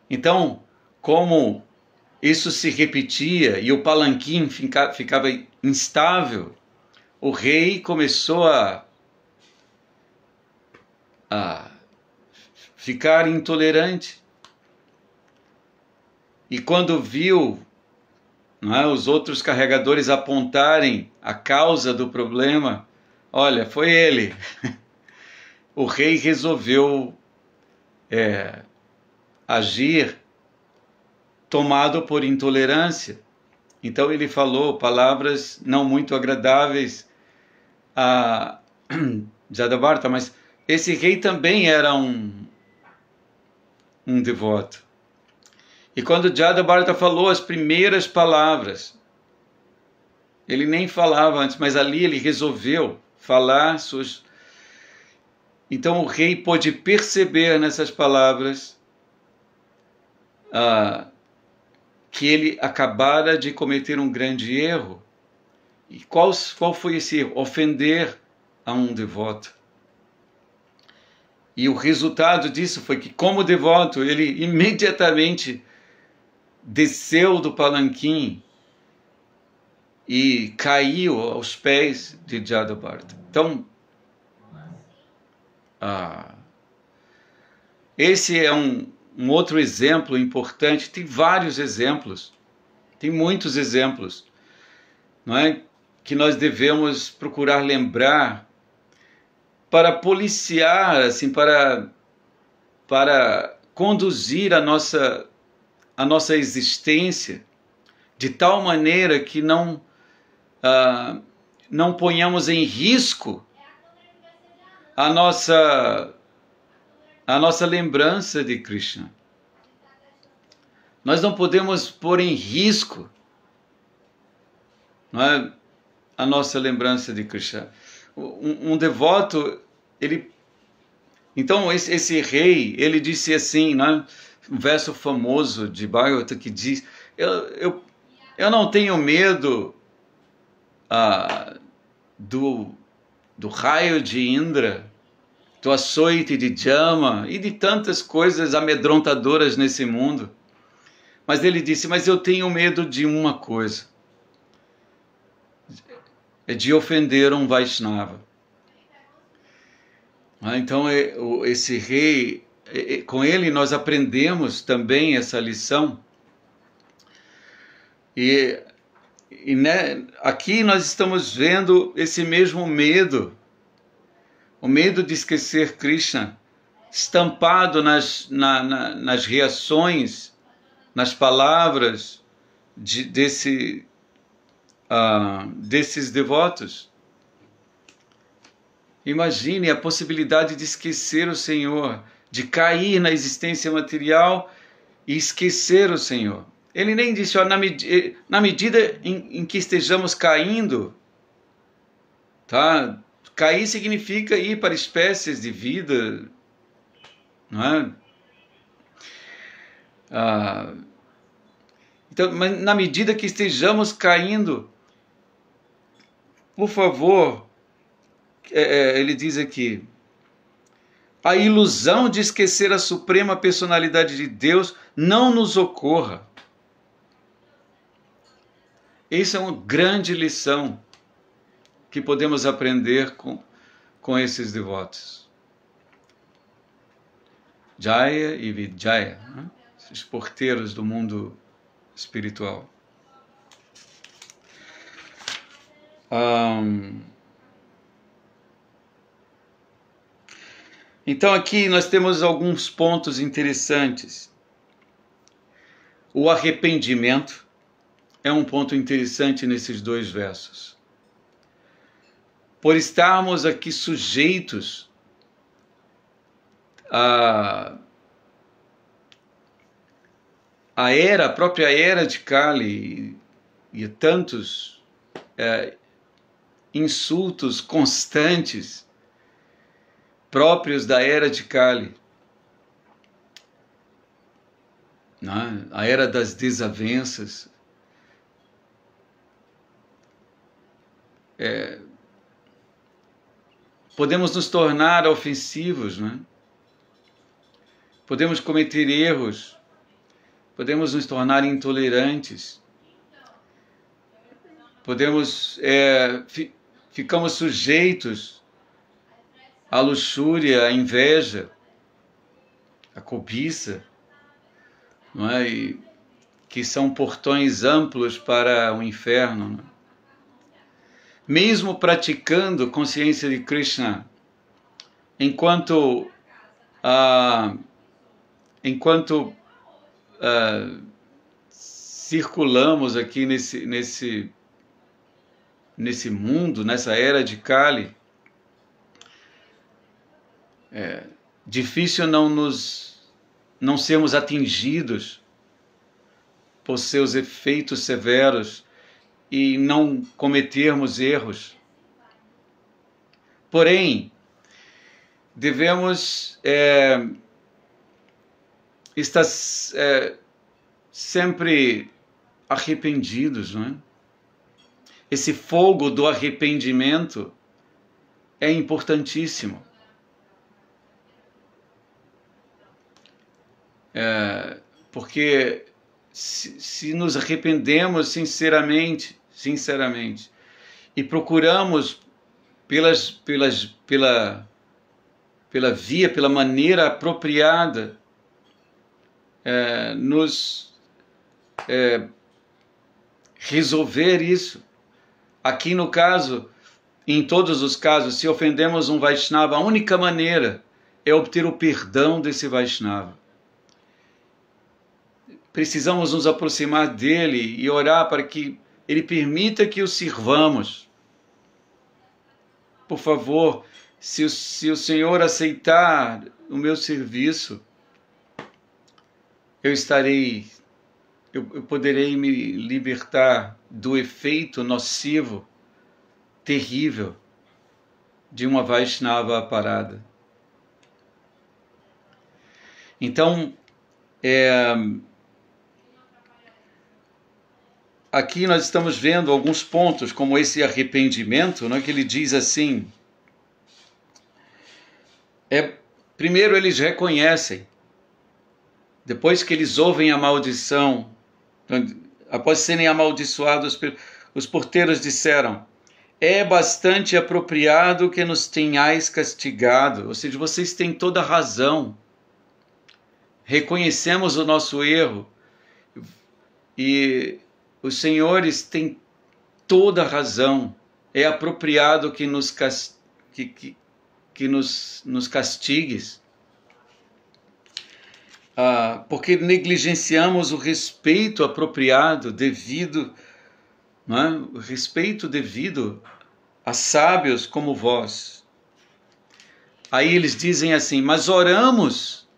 Então, como isso se repetia e o palanquim ficava instável, o rei começou a ficar intolerante. E quando viu não é? Os outros carregadores apontarem a causa do problema, olha, foi ele. O rei resolveu agir tomado por intolerância. Então ele falou palavras não muito agradáveis a Jadabharta, mas esse rei também era um devoto. E quando Jadabharta falou as primeiras palavras, ele nem falava antes, mas ali ele resolveu falar suas... Então o rei pôde perceber nessas palavras que ele acabara de cometer um grande erro. E qual foi esse erro? Ofender a um devoto. E o resultado disso foi que, como devoto, ele imediatamente desceu do palanquim e caiu aos pés de Jadabharta. Então, esse é um outro exemplo importante. Tem vários exemplos, tem muitos exemplos, não é? Que nós devemos procurar lembrar para policiar, assim, para conduzir a nossa existência de tal maneira que não ponhamos em risco a nossa lembrança de Krishna. Nós não podemos pôr em risco, não é, a nossa lembrança de Krishna. Um devoto, então esse rei, ele disse assim, né, um verso famoso de Bhagavata que diz, eu não tenho medo do raio de Indra, do açoite de Jama e de tantas coisas amedrontadoras nesse mundo. Mas ele disse, mas eu tenho medo de uma coisa, é de ofender um Vaishnava. Então esse rei, com ele nós aprendemos também essa lição. E aqui nós estamos vendo esse mesmo medo, o medo de esquecer Krishna, estampado nas reações, nas palavras desses devotos. Imagine a possibilidade de esquecer o Senhor, de cair na existência material e esquecer o Senhor. Ele nem disse, na medida em que estejamos caindo, tá? Cair significa ir para espécies de vida, não é? Então, mas na medida que estejamos caindo, por favor, ele diz aqui, a ilusão de esquecer a suprema personalidade de Deus não nos ocorra. Isso é uma grande lição que podemos aprender com esses devotos. Jaya e Vijaya, né? Esses porteiros do mundo espiritual. Então aqui nós temos alguns pontos interessantes. O arrependimento é um ponto interessante nesses dois versos. Por estarmos aqui sujeitos a própria era de Kali e tantos insultos constantes próprios da era de Kali, né? A era das desavenças, podemos nos tornar ofensivos, né? Podemos cometer erros, podemos nos tornar intolerantes, ficamos sujeitos à luxúria, à inveja, à cobiça, não é? que são portões amplos para o inferno, né? Mesmo praticando consciência de Krishna, enquanto circulamos aqui nesse mundo, nessa era de Kali, difícil não sermos atingidos por seus efeitos severos e não cometermos erros. Porém, devemos estar sempre arrependidos, não é? Esse fogo do arrependimento é importantíssimo. Porque se nos arrependemos sinceramente, e procuramos pela maneira apropriada, resolver isso. Aqui no caso, em todos os casos, se ofendemos um Vaishnava, a única maneira é obter o perdão desse Vaishnava. Precisamos nos aproximar dele e orar para que ele permita que o sirvamos. Por favor, se o Senhor aceitar o meu serviço, eu poderei me libertar do efeito nocivo, terrível, de uma Vaishnava aparada. Então, aqui nós estamos vendo alguns pontos, como esse arrependimento, né, que ele diz assim, primeiro eles reconhecem, depois que eles ouvem a maldição, após serem amaldiçoados, os porteiros disseram, é bastante apropriado que nos tenhais castigado, ou seja, vocês têm toda a razão, reconhecemos o nosso erro, e os senhores têm toda a razão, é apropriado que nos castigues, porque negligenciamos o respeito apropriado, devido, não é? O respeito devido a sábios como vós. Aí eles dizem assim, mas oramos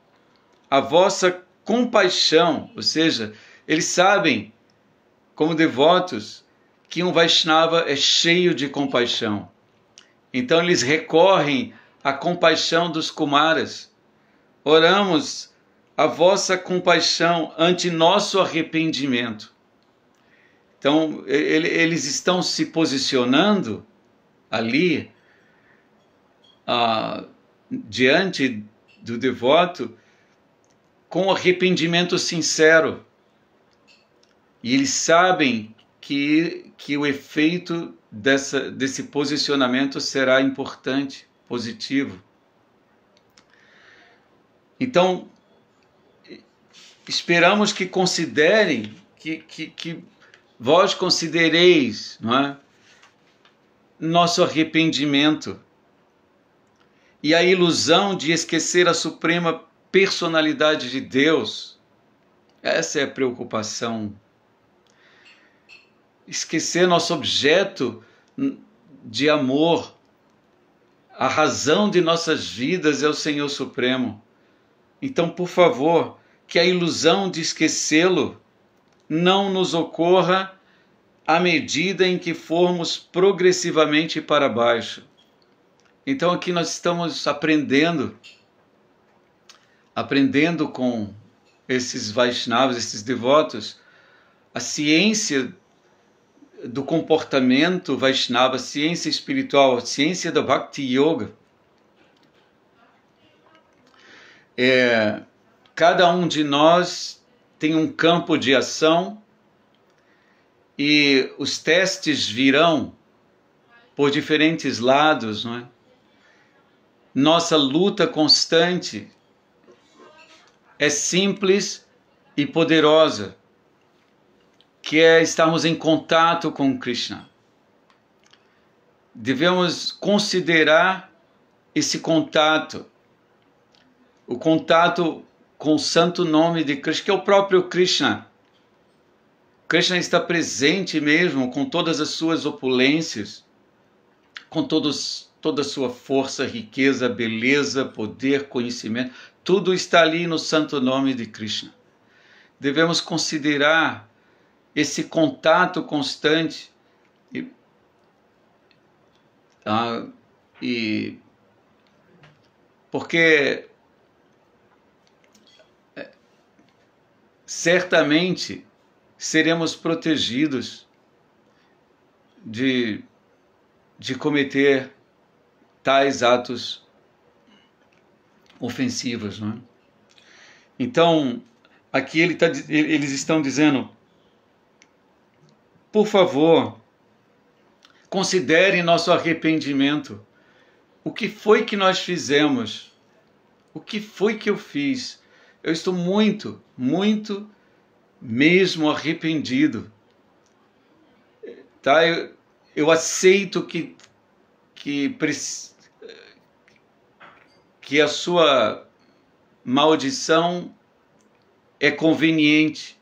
a vossa compaixão, ou seja, eles sabem, como devotos, que um Vaishnava é cheio de compaixão. Então eles recorrem à compaixão dos Kumaras. Oramos a vossa compaixão ante nosso arrependimento. Então eles estão se posicionando ali, diante do devoto, com arrependimento sincero. E eles sabem que o efeito desse posicionamento será importante, positivo. Então, esperamos que considerem, que vós considereis, não é, nosso arrependimento e a ilusão de esquecer a suprema personalidade de Deus. Essa é a preocupação. Esquecer nosso objeto de amor, a razão de nossas vidas é o Senhor Supremo. Então, por favor, que a ilusão de esquecê-lo não nos ocorra à medida em que formos progressivamente para baixo. Então aqui nós estamos aprendendo com esses Vaishnavas, esses devotos, a ciência do comportamento Vaishnava, a ciência espiritual, a ciência da Bhakti Yoga. Cada um de nós tem um campo de ação e os testes virão por diferentes lados, não é? Nossa luta constante é simples e poderosa. que é estarmos em contato com Krishna. Devemos considerar esse contato, o contato com o santo nome de Krishna, que é o próprio Krishna. Krishna está presente mesmo com todas as suas opulências, com toda a sua força, riqueza, beleza, poder, conhecimento, tudo está ali no santo nome de Krishna. Devemos considerar esse contato constante porque certamente seremos protegidos de cometer tais atos ofensivos, não é? Então, aqui eles estão dizendo, por favor, considere nosso arrependimento. O que foi que nós fizemos? O que foi que eu fiz? Eu estou muito, muito mesmo arrependido. Tá? Eu aceito que a sua maldição é conveniente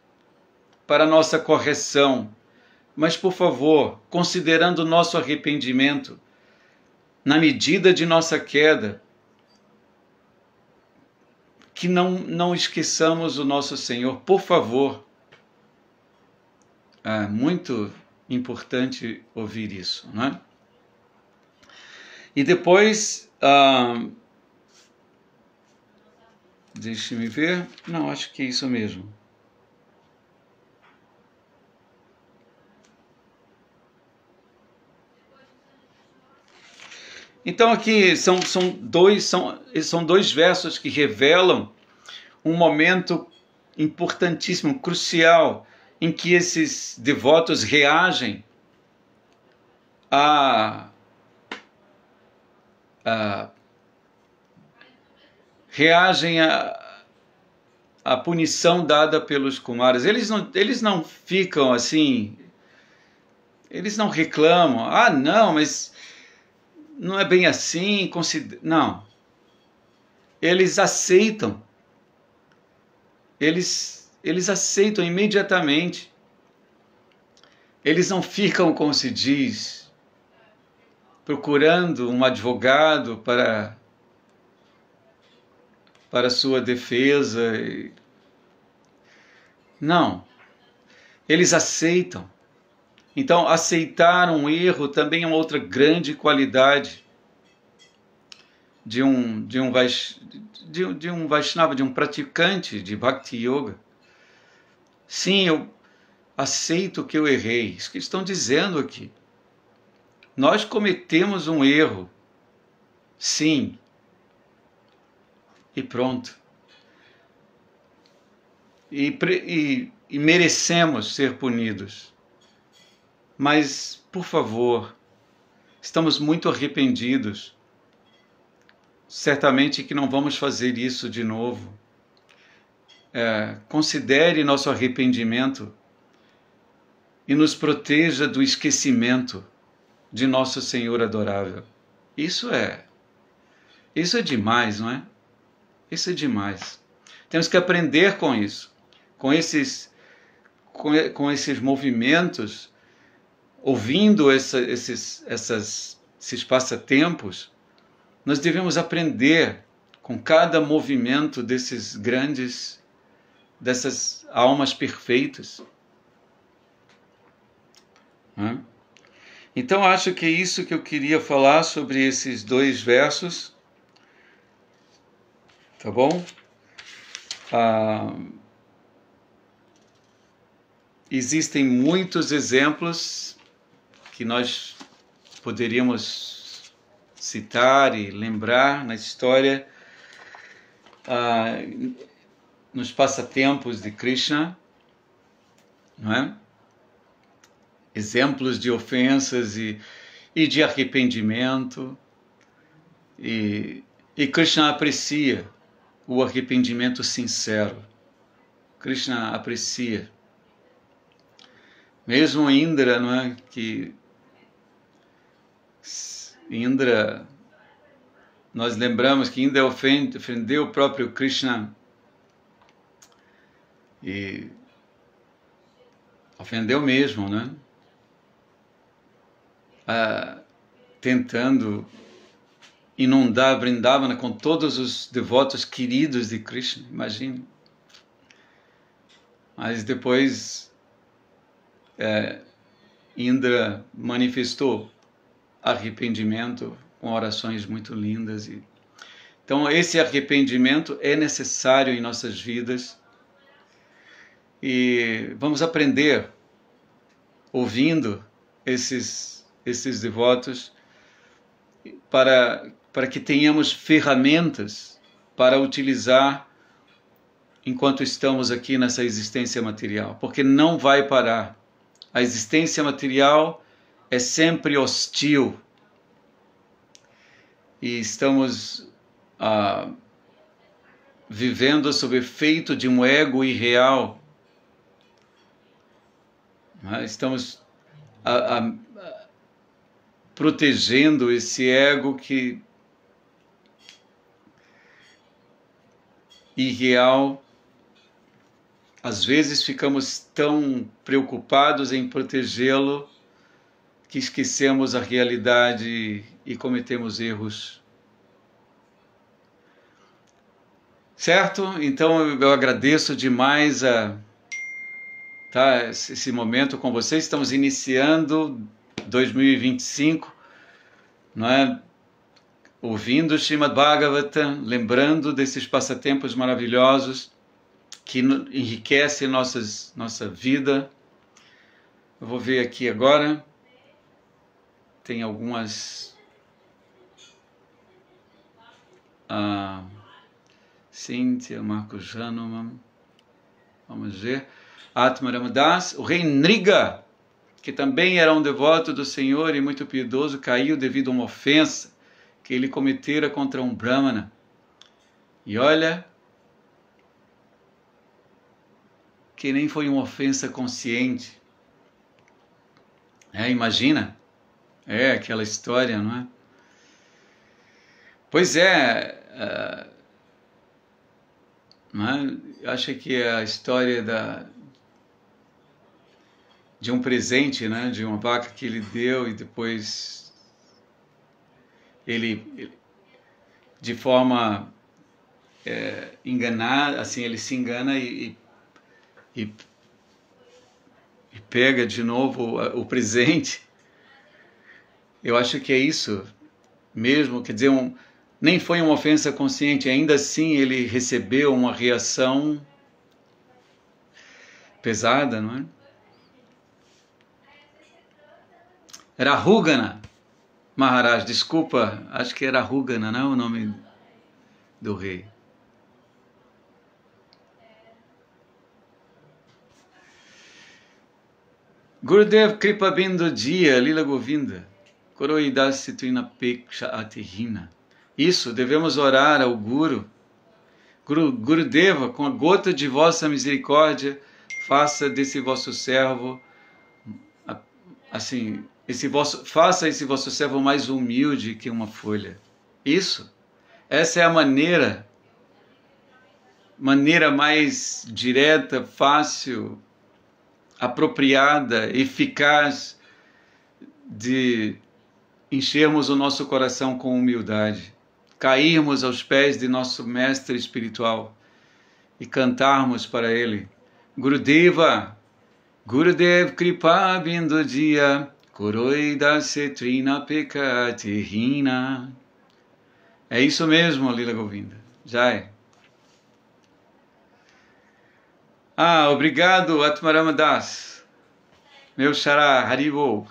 para a nossa correção. Mas, por favor, considerando o nosso arrependimento, na medida de nossa queda, que não esqueçamos o nosso Senhor, por favor. É muito importante ouvir isso, não é? E depois, deixe-me ver, não, acho que é isso mesmo. Então aqui são dois versos que revelam um momento importantíssimo, crucial, em que esses devotos reagem à punição dada pelos Kumaras. Eles não ficam assim, eles não reclamam, não, mas não é bem assim, não. Eles aceitam. Eles aceitam imediatamente. Eles não ficam, como se diz, procurando um advogado para sua defesa. Não. Eles aceitam. Então, aceitar um erro também é uma outra grande qualidade de um Vaishnava, de um praticante de Bhakti Yoga. Sim, eu aceito que eu errei. Isso que estão dizendo aqui. Nós cometemos um erro. Sim. E pronto. E merecemos ser punidos. Mas, por favor, estamos muito arrependidos. Certamente que não vamos fazer isso de novo. Considere nosso arrependimento e nos proteja do esquecimento de nosso Senhor adorável. Isso é demais, não é? Isso é demais. Temos que aprender com isso, com esses movimentos, ouvindo esses passatempos. Nós devemos aprender com cada movimento dessas almas perfeitas. Então, acho que é isso que eu queria falar sobre esses dois versos. Tá bom? Existem muitos exemplos que nós poderíamos citar e lembrar na história, nos passatempos de Krishna, não é? Exemplos de ofensas e de arrependimento, e Krishna aprecia o arrependimento sincero. Krishna aprecia. Mesmo Indra, não é? Que Indra, nós lembramos que Indra ofendeu o próprio Krishna e ofendeu mesmo, né? Tentando inundar Vrindavana com todos os devotos queridos de Krishna, imagine. Mas depois Indra manifestou arrependimento com orações muito lindas. Então esse arrependimento é necessário em nossas vidas e vamos aprender ouvindo esses devotos para que tenhamos ferramentas para utilizar enquanto estamos aqui nessa existência material, porque não vai parar. A existência material é sempre hostil e estamos vivendo sob efeito de um ego irreal. Estamos protegendo esse ego irreal. Às vezes ficamos tão preocupados em protegê-lo que esquecemos a realidade e cometemos erros. Certo? Então eu agradeço demais esse momento com vocês. Estamos iniciando 2025, não é? Ouvindo Srimad Bhagavatam, lembrando desses passatempos maravilhosos que enriquecem nossa vida. Eu vou ver aqui agora. Tem algumas... Cíntia, Marcos Janoman. Vamos ver. Atma Ramadas. O rei Nriga, que também era um devoto do Senhor e muito piedoso, caiu devido a uma ofensa que ele cometera contra um Brahmana. E olha, que nem foi uma ofensa consciente. Imagina. Aquela história, não é? Pois não é? Acho que é a história de um presente, né? De uma vaca que ele deu e depois ele de forma enganada, assim, ele se engana e pega de novo o presente. Eu acho que é isso mesmo, quer dizer, nem foi uma ofensa consciente, ainda assim ele recebeu uma reação pesada, não é? Rahugana Maharaj, desculpa, acho que era Rahugana, não é o nome do rei. Gurudev Kripa Bindu Dia, Lila Govinda, Koroidasi Tuina Peksha Atihina. Isso, devemos orar ao Gurudeva, com a gota de vossa misericórdia, faça desse vosso servo, assim, faça esse vosso servo mais humilde que uma folha. Isso, essa é a maneira mais direta, fácil, apropriada, eficaz de enchermos o nosso coração com humildade, cairmos aos pés de nosso mestre espiritual e cantarmos para ele: Gurudeva, Gurudev Kripa Bindu Dia, Koroidase Trina Pekatihina. É isso mesmo, Lila Govinda. Jai. Obrigado, Atmarama Das. Meu xará, Haribol.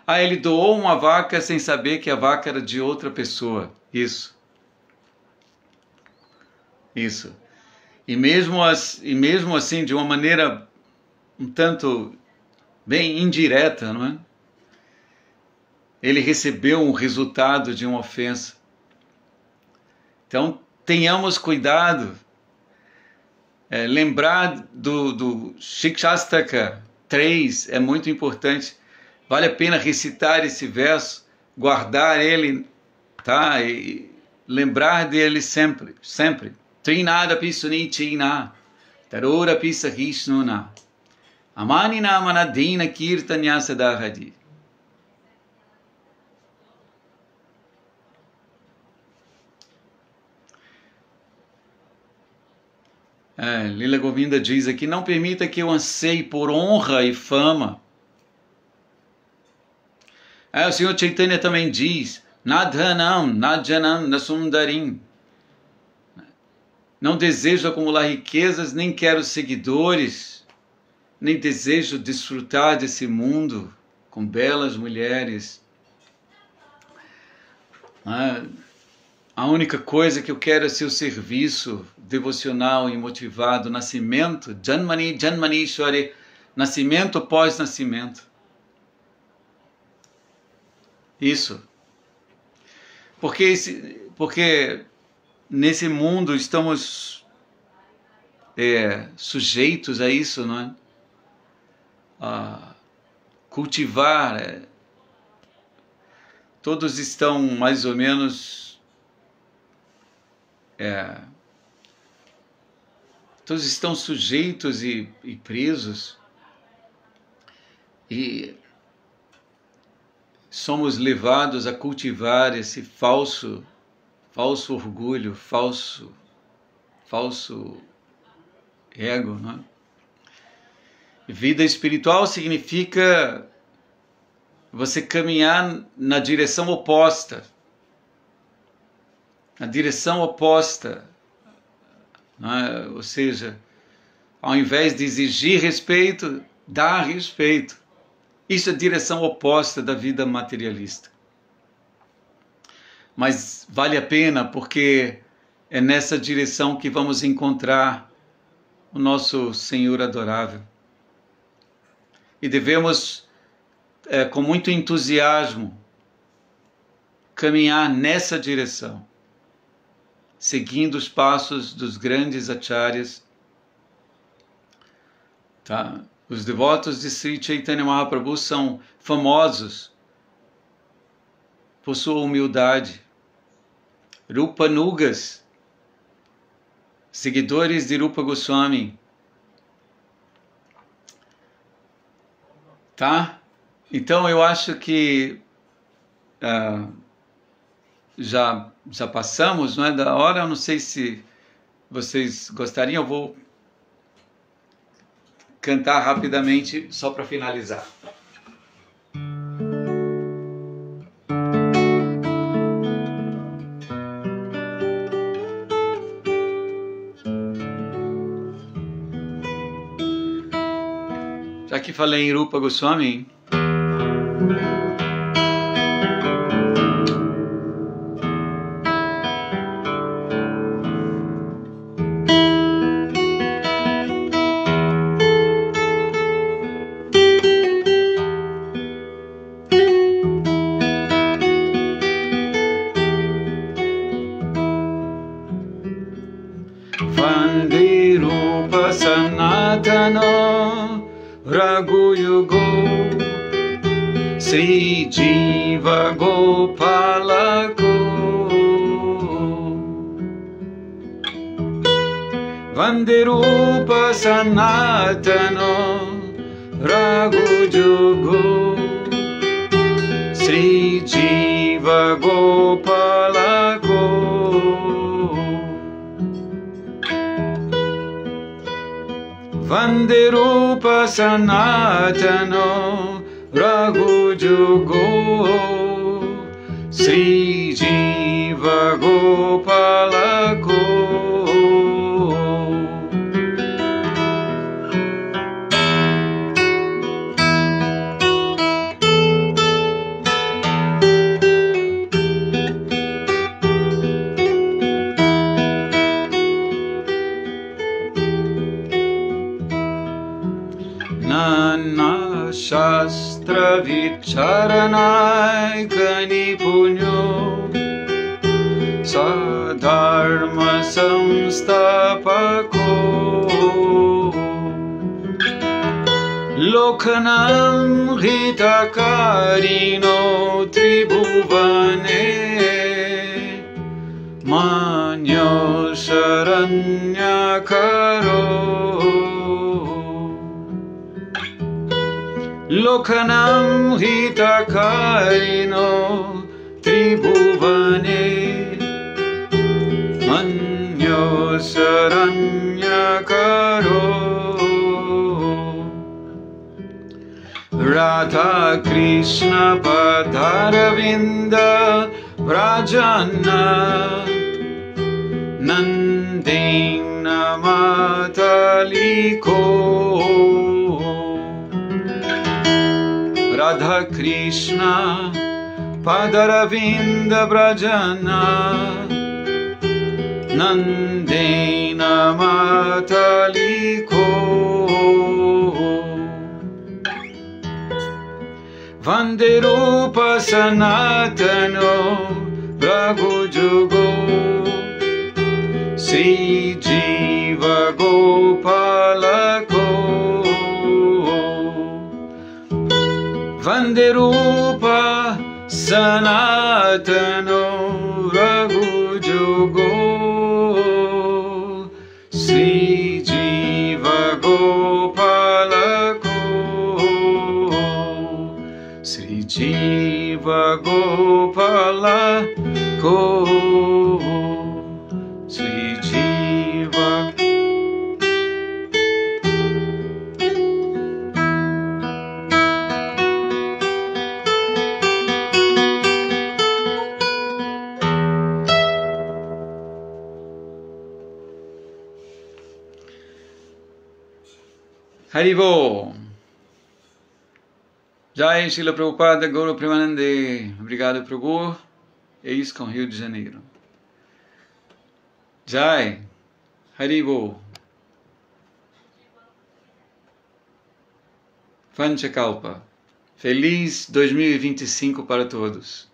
Ele doou uma vaca sem saber que a vaca era de outra pessoa. Isso. E mesmo assim, de uma maneira um tanto bem indireta, não é? Ele recebeu um resultado de uma ofensa. Então, tenhamos cuidado Lembrar do Shikshastaka 3 é muito importante. Vale a pena recitar esse verso, guardar ele, tá? E lembrar dele sempre, sempre. Trinadapi sunichina, tarorapi sahishnuna, amanina manadina kirtanya sadahadi. Lila Govinda diz aqui, não permita que eu anseie por honra e fama. O Senhor Chaitanya também diz, Nadhanam, Nadjanam, Nasundarim. Não desejo acumular riquezas, nem quero seguidores, nem desejo desfrutar desse mundo com belas mulheres. A única coisa que eu quero é seu serviço devocional e motivado, nascimento, Janmani, Janmanishwari, nascimento após nascimento. Isso. Porque nesse mundo estamos sujeitos a isso, não é? A cultivar. Todos estão mais ou menos... todos estão sujeitos e presos. E somos levados a cultivar esse falso orgulho, falso ego, não é? Vida espiritual significa você caminhar na direção oposta. Na direção oposta. Não é? Ou seja, ao invés de exigir respeito, dar respeito. Isso é a direção oposta da vida materialista. Mas vale a pena porque é nessa direção que vamos encontrar o nosso Senhor adorável. E devemos, com muito entusiasmo, caminhar nessa direção, seguindo os passos dos grandes acharyas. Tá? Os devotos de Sri Chaitanya Mahaprabhu são famosos por sua humildade. Rupanugas, seguidores de Rupa Goswami. Tá? Então eu acho que já passamos, não é, da hora. Eu não sei se vocês gostariam, eu vou cantar rapidamente só para finalizar. Já que falei em Rupa Goswami, Vande Rupa Sanatana Raghuyugo Sri Jiva Gopalako Vande Rupa Sanatana Raghuyugo Sri Jiva Gopalako Vande Rupa Sanatana Raghuyugo Sri Jiva Gopalako Nana Shastra Vicharanai Kanipunyo Sadharma Samstapako Lokanam hitakarino tribhuvane manyo saranyakaro. Lokanam hitakarino tribhuvane manyo saranyakaro. Radha Krishna Padaravinda Vrajana Nandena Mataliko. Radha Krishna Padaravinda Vrajana Nandena Mataliko. Vanderupa Sanatano Raghujugo Sri Jiva Gopalako. Vanderupa Sanatano Raghujugo Sri Jiva Gopalako. Sri Jiva Gopalako. Sri Jiva. Haribo. Jai Srila Prabhupada, Gaura Premanande. Obrigado, Prabhu. É isso com Rio de Janeiro. Jai. Haribo. Panchakalpa. Feliz 2025 para todos.